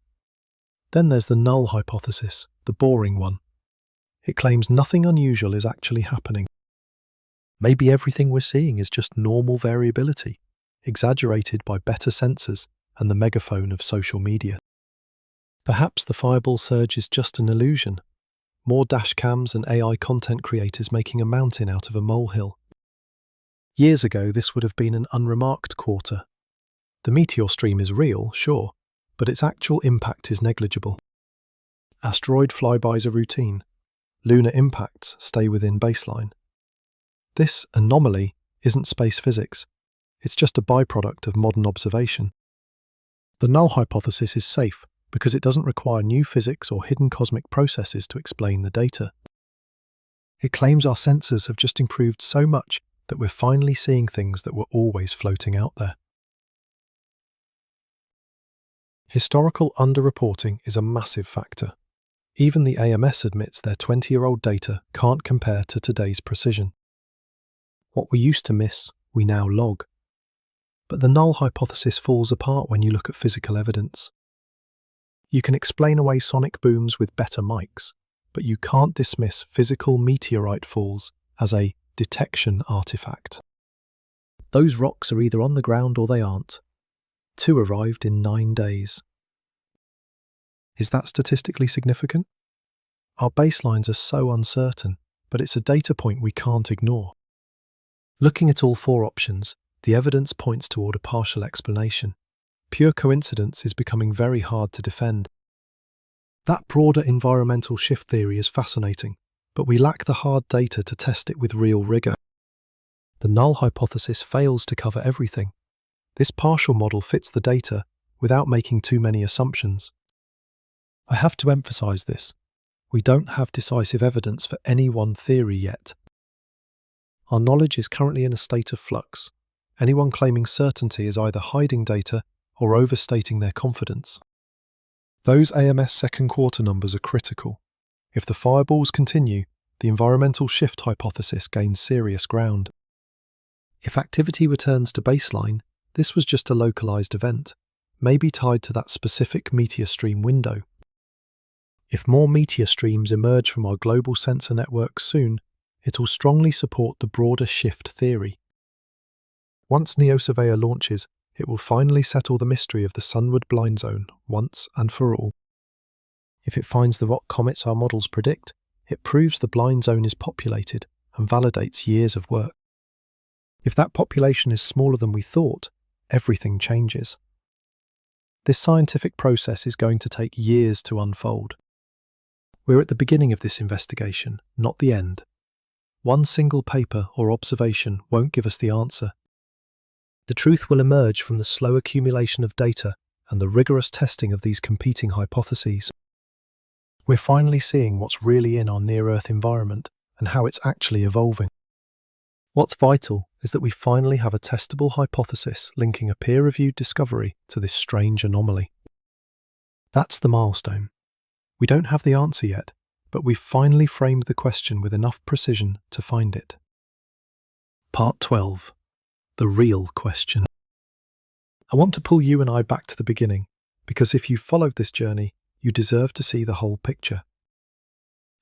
Speaker 1: Then there's the null hypothesis, the boring one. It claims nothing unusual is actually happening. Maybe everything we're seeing is just normal variability, exaggerated by better sensors and the megaphone of social media. Perhaps the fireball surge is just an illusion. More dashcams and AI content creators making a mountain out of a molehill. Years ago, this would have been an unremarked quarter. The meteor stream is real, sure, but its actual impact is negligible. Asteroid flybys are routine. Lunar impacts stay within baseline. This anomaly isn't space physics. It's just a byproduct of modern observation. The null hypothesis is safe because it doesn't require new physics or hidden cosmic processes to explain the data. It claims our sensors have just improved so much that we're finally seeing things that were always floating out there. Historical underreporting is a massive factor. Even the AMS admits their 20-year-old data can't compare to today's precision. What we used to miss, we now log. But the null hypothesis falls apart when you look at physical evidence. You can explain away sonic booms with better mics, but you can't dismiss physical meteorite falls as a detection artifact. Those rocks are either on the ground or they aren't. 2 arrived in 9 days. Is that statistically significant? Our baselines are so uncertain, but it's a data point we can't ignore. Looking at all 4 options, the evidence points toward a partial explanation. Pure coincidence is becoming very hard to defend. That broader environmental shift theory is fascinating, but we lack the hard data to test it with real rigor. The null hypothesis fails to cover everything. This partial model fits the data without making too many assumptions. I have to emphasize this. We don't have decisive evidence for any one theory yet. Our knowledge is currently in a state of flux. Anyone claiming certainty is either hiding data or overstating their confidence. Those AMS second quarter numbers are critical. If the fireballs continue, the environmental shift hypothesis gains serious ground. If activity returns to baseline, this was just a localized event, maybe tied to that specific meteor stream window. If more meteor streams emerge from our global sensor network soon, it'll strongly support the broader shift theory. Once NEO-Surveyor launches, it will finally settle the mystery of the sunward blind zone once and for all. If it finds the rock comets our models predict, it proves the blind zone is populated and validates years of work. If that population is smaller than we thought, everything changes. This scientific process is going to take years to unfold. We're at the beginning of this investigation, not the end. One single paper or observation won't give us the answer. The truth will emerge from the slow accumulation of data and the rigorous testing of these competing hypotheses. We're finally seeing what's really in our near-Earth environment and how it's actually evolving. What's vital is that we finally have a testable hypothesis linking a peer-reviewed discovery to this strange anomaly. That's the milestone. We don't have the answer yet, but we've finally framed the question with enough precision to find it. Part 12. The real question. I want to pull you and I back to the beginning, because if you followed this journey, you deserve to see the whole picture.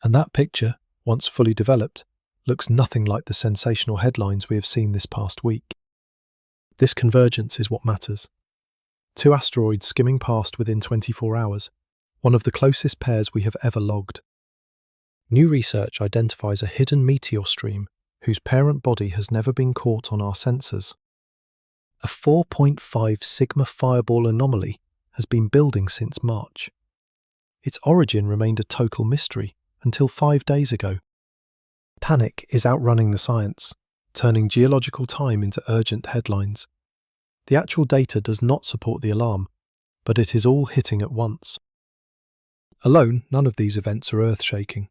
Speaker 1: And that picture, once fully developed, looks nothing like the sensational headlines we have seen this past week. This convergence is what matters. 2 asteroids skimming past within 24 hours, one of the closest pairs we have ever logged. New research identifies a hidden meteor stream whose parent body has never been caught on our sensors. A 4.5 sigma fireball anomaly has been building since March. Its origin remained a total mystery until 5 days ago. Panic is outrunning the science, turning geological time into urgent headlines. The actual data does not support the alarm, but it is all hitting at once. Alone, none of these events are earth-shaking.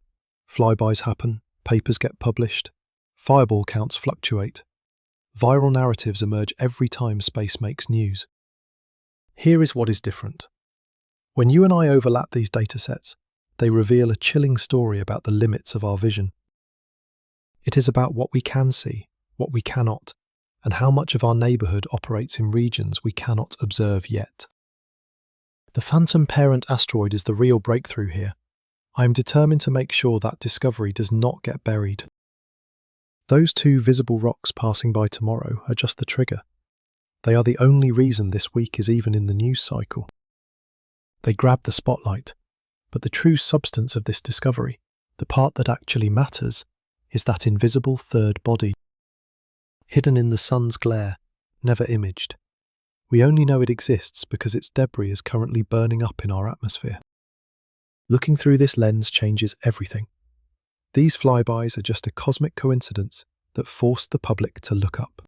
Speaker 1: Flybys happen, papers get published, fireball counts fluctuate. Viral narratives emerge every time space makes news. Here is what is different. When you and I overlap these datasets, they reveal a chilling story about the limits of our vision. It is about what we can see, what we cannot, and how much of our neighbourhood operates in regions we cannot observe yet. The phantom parent asteroid is the real breakthrough here. I am determined to make sure that discovery does not get buried. Those 2 visible rocks passing by tomorrow are just the trigger. They are the only reason this week is even in the news cycle. They grab the spotlight, but the true substance of this discovery, the part that actually matters, is that invisible third body. Hidden in the sun's glare, never imaged. We only know it exists because its debris is currently burning up in our atmosphere. Looking through this lens changes everything. These flybys are just a cosmic coincidence that forced the public to look up.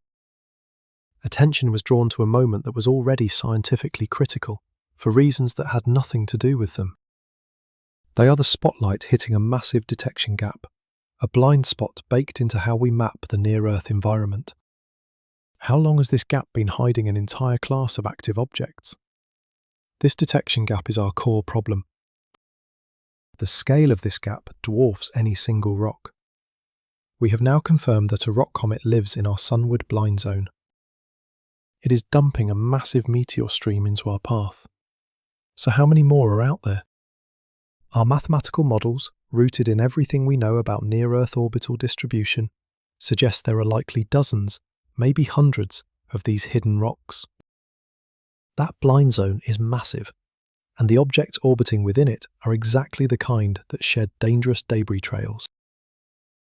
Speaker 1: Attention was drawn to a moment that was already scientifically critical, for reasons that had nothing to do with them. They are the spotlight hitting a massive detection gap, a blind spot baked into how we map the near-Earth environment. How long has this gap been hiding an entire class of active objects? This detection gap is our core problem. The scale of this gap dwarfs any single rock. We have now confirmed that a rock comet lives in our sunward blind zone. It is dumping a massive meteor stream into our path. So how many more are out there? Our mathematical models, rooted in everything we know about near-Earth orbital distribution, suggest there are likely dozens, maybe hundreds, of these hidden rocks. That blind zone is massive, and the objects orbiting within it are exactly the kind that shed dangerous debris trails.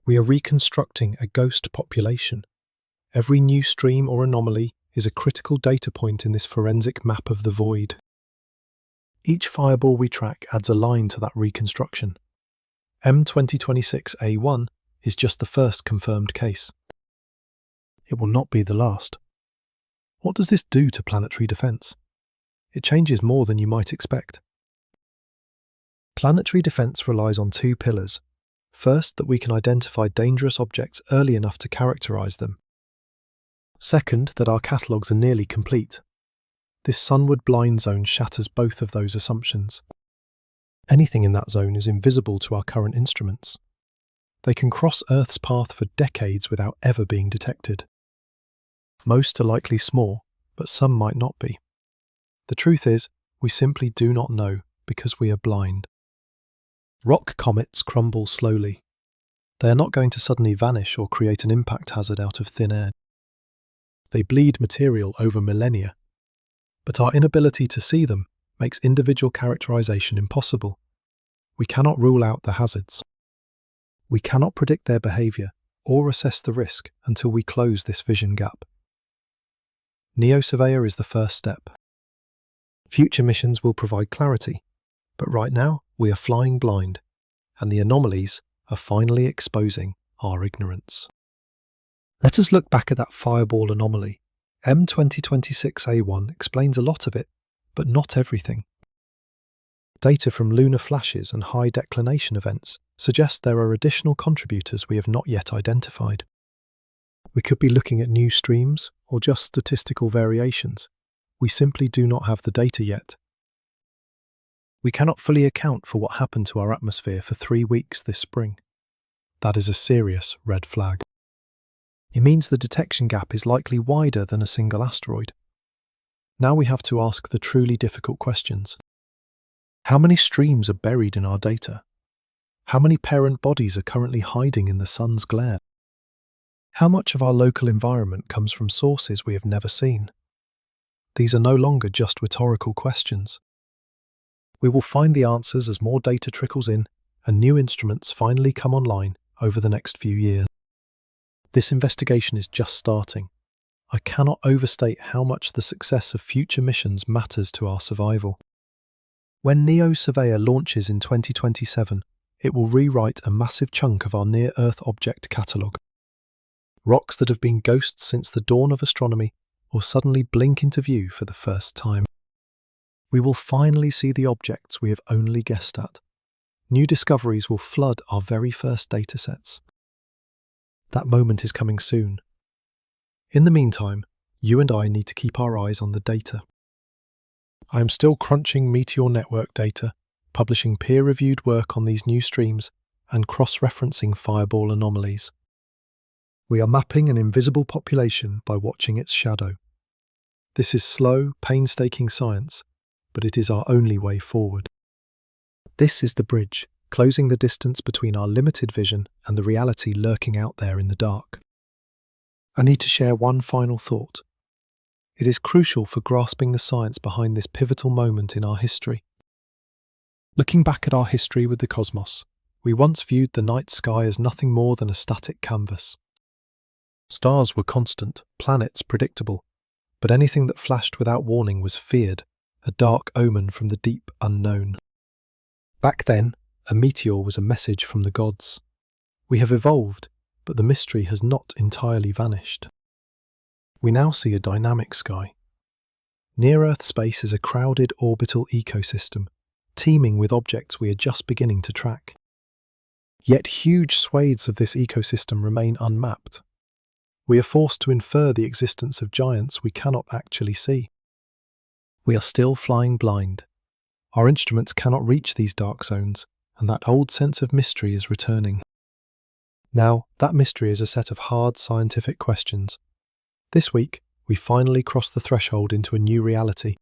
Speaker 1: We are reconstructing a ghost population. Every new stream or anomaly is a critical data point in this forensic map of the void. Each fireball we track adds a line to that reconstruction. M2026A1 is just the first confirmed case. It will not be the last. What does this do to planetary defense? It changes more than you might expect. Planetary defense relies on 2 pillars. First, that we can identify dangerous objects early enough to characterize them. Second, that our catalogues are nearly complete. This sunward blind zone shatters both of those assumptions. Anything in that zone is invisible to our current instruments. They can cross Earth's path for decades without ever being detected. Most are likely small, but some might not be. The truth is, we simply do not know because we are blind. Rock comets crumble slowly. They are not going to suddenly vanish or create an impact hazard out of thin air. They bleed material over millennia. But our inability to see them makes individual characterization impossible. We cannot rule out the hazards. We cannot predict their behavior or assess the risk until we close this vision gap. NEO-Surveyor is the first step. Future missions will provide clarity, but right now we are flying blind, and the anomalies are finally exposing our ignorance. Let us look back at that fireball anomaly. M2026A1 explains a lot of it, but not everything. Data from lunar flashes and high declination events suggest there are additional contributors we have not yet identified. We could be looking at new streams or just statistical variations. We simply do not have the data yet. We cannot fully account for what happened to our atmosphere for 3 weeks this spring. That is a serious red flag. It means the detection gap is likely wider than a single asteroid. Now we have to ask the truly difficult questions. How many streams are buried in our data? How many parent bodies are currently hiding in the sun's glare? How much of our local environment comes from sources we have never seen? These are no longer just rhetorical questions. We will find the answers as more data trickles in and new instruments finally come online over the next few years. This investigation is just starting. I cannot overstate how much the success of future missions matters to our survival. When NEO Surveyor launches in 2027, it will rewrite a massive chunk of our near-Earth object catalogue. Rocks that have been ghosts since the dawn of astronomy will suddenly blink into view for the first time. We will finally see the objects we have only guessed at. New discoveries will flood our very first datasets. That moment is coming soon. In the meantime, you and I need to keep our eyes on the data. I am still crunching Meteor Network data, publishing peer-reviewed work on these new streams, and cross-referencing fireball anomalies. We are mapping an invisible population by watching its shadow. This is slow, painstaking science, but it is our only way forward. This is the bridge, closing the distance between our limited vision and the reality lurking out there in the dark. I need to share one final thought. It is crucial for grasping the science behind this pivotal moment in our history. Looking back at our history with the cosmos, we once viewed the night sky as nothing more than a static canvas. Stars were constant, planets predictable, but anything that flashed without warning was feared, a dark omen from the deep unknown. Back then, a meteor was a message from the gods. We have evolved, but the mystery has not entirely vanished. We now see a dynamic sky. Near-Earth space is a crowded orbital ecosystem, teeming with objects we are just beginning to track. Yet huge swathes of this ecosystem remain unmapped. We are forced to infer the existence of giants we cannot actually see. We are still flying blind. Our instruments cannot reach these dark zones, and that old sense of mystery is returning. Now, that mystery is a set of hard scientific questions. This week, we finally cross the threshold into a new reality.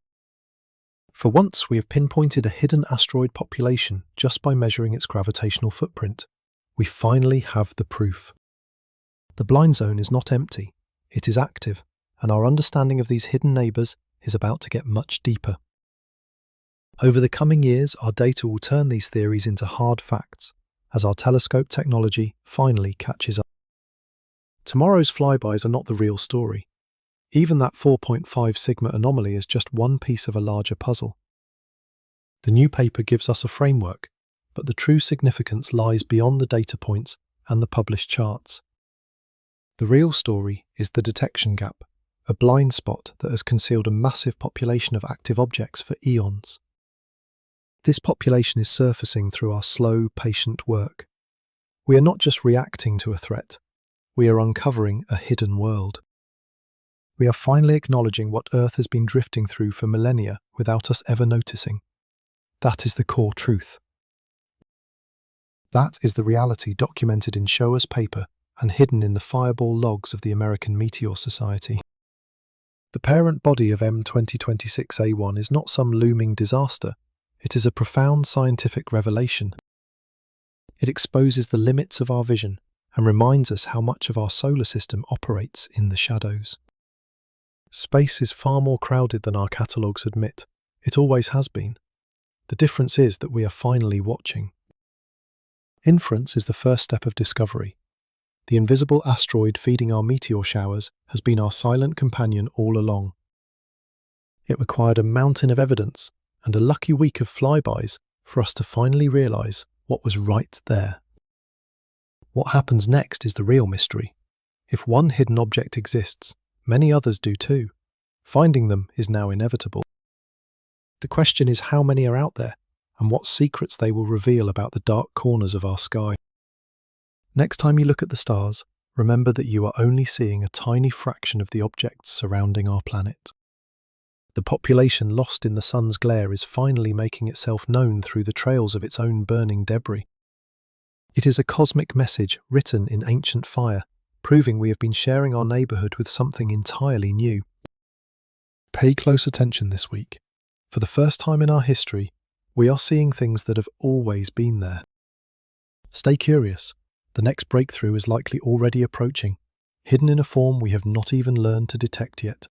Speaker 1: For once, we have pinpointed a hidden asteroid population just by measuring its gravitational footprint. We finally have the proof. The blind zone is not empty, it is active, and our understanding of these hidden neighbours is about to get much deeper. Over the coming years, our data will turn these theories into hard facts, as our telescope technology finally catches up. Tomorrow's flybys are not the real story. Even that 4.5 sigma anomaly is just one piece of a larger puzzle. The new paper gives us a framework, but the true significance lies beyond the data points and the published charts. The real story is the detection gap, a blind spot that has concealed a massive population of active objects for eons. This population is surfacing through our slow, patient work. We are not just reacting to a threat, we are uncovering a hidden world. We are finally acknowledging what Earth has been drifting through for millennia without us ever noticing. That is the core truth. That is the reality documented in Shower's paper and hidden in the fireball logs of the American Meteor Society. The parent body of M2026A1 is not some looming disaster, it is a profound scientific revelation. It exposes the limits of our vision and reminds us how much of our solar system operates in the shadows. Space is far more crowded than our catalogues admit. It always has been. The difference is that we are finally watching. Inference is the first step of discovery. The invisible asteroid feeding our meteor showers has been our silent companion all along. It required a mountain of evidence and a lucky week of flybys for us to finally realise what was right there. What happens next is the real mystery. If one hidden object exists, many others do too. Finding them is now inevitable. The question is how many are out there, and what secrets they will reveal about the dark corners of our sky. Next time you look at the stars, remember that you are only seeing a tiny fraction of the objects surrounding our planet. The population lost in the sun's glare is finally making itself known through the trails of its own burning debris. It is a cosmic message written in ancient fire, proving we have been sharing our neighborhood with something entirely new. Pay close attention this week. For the first time in our history, we are seeing things that have always been there. Stay curious. The next breakthrough is likely already approaching, hidden in a form we have not even learned to detect yet.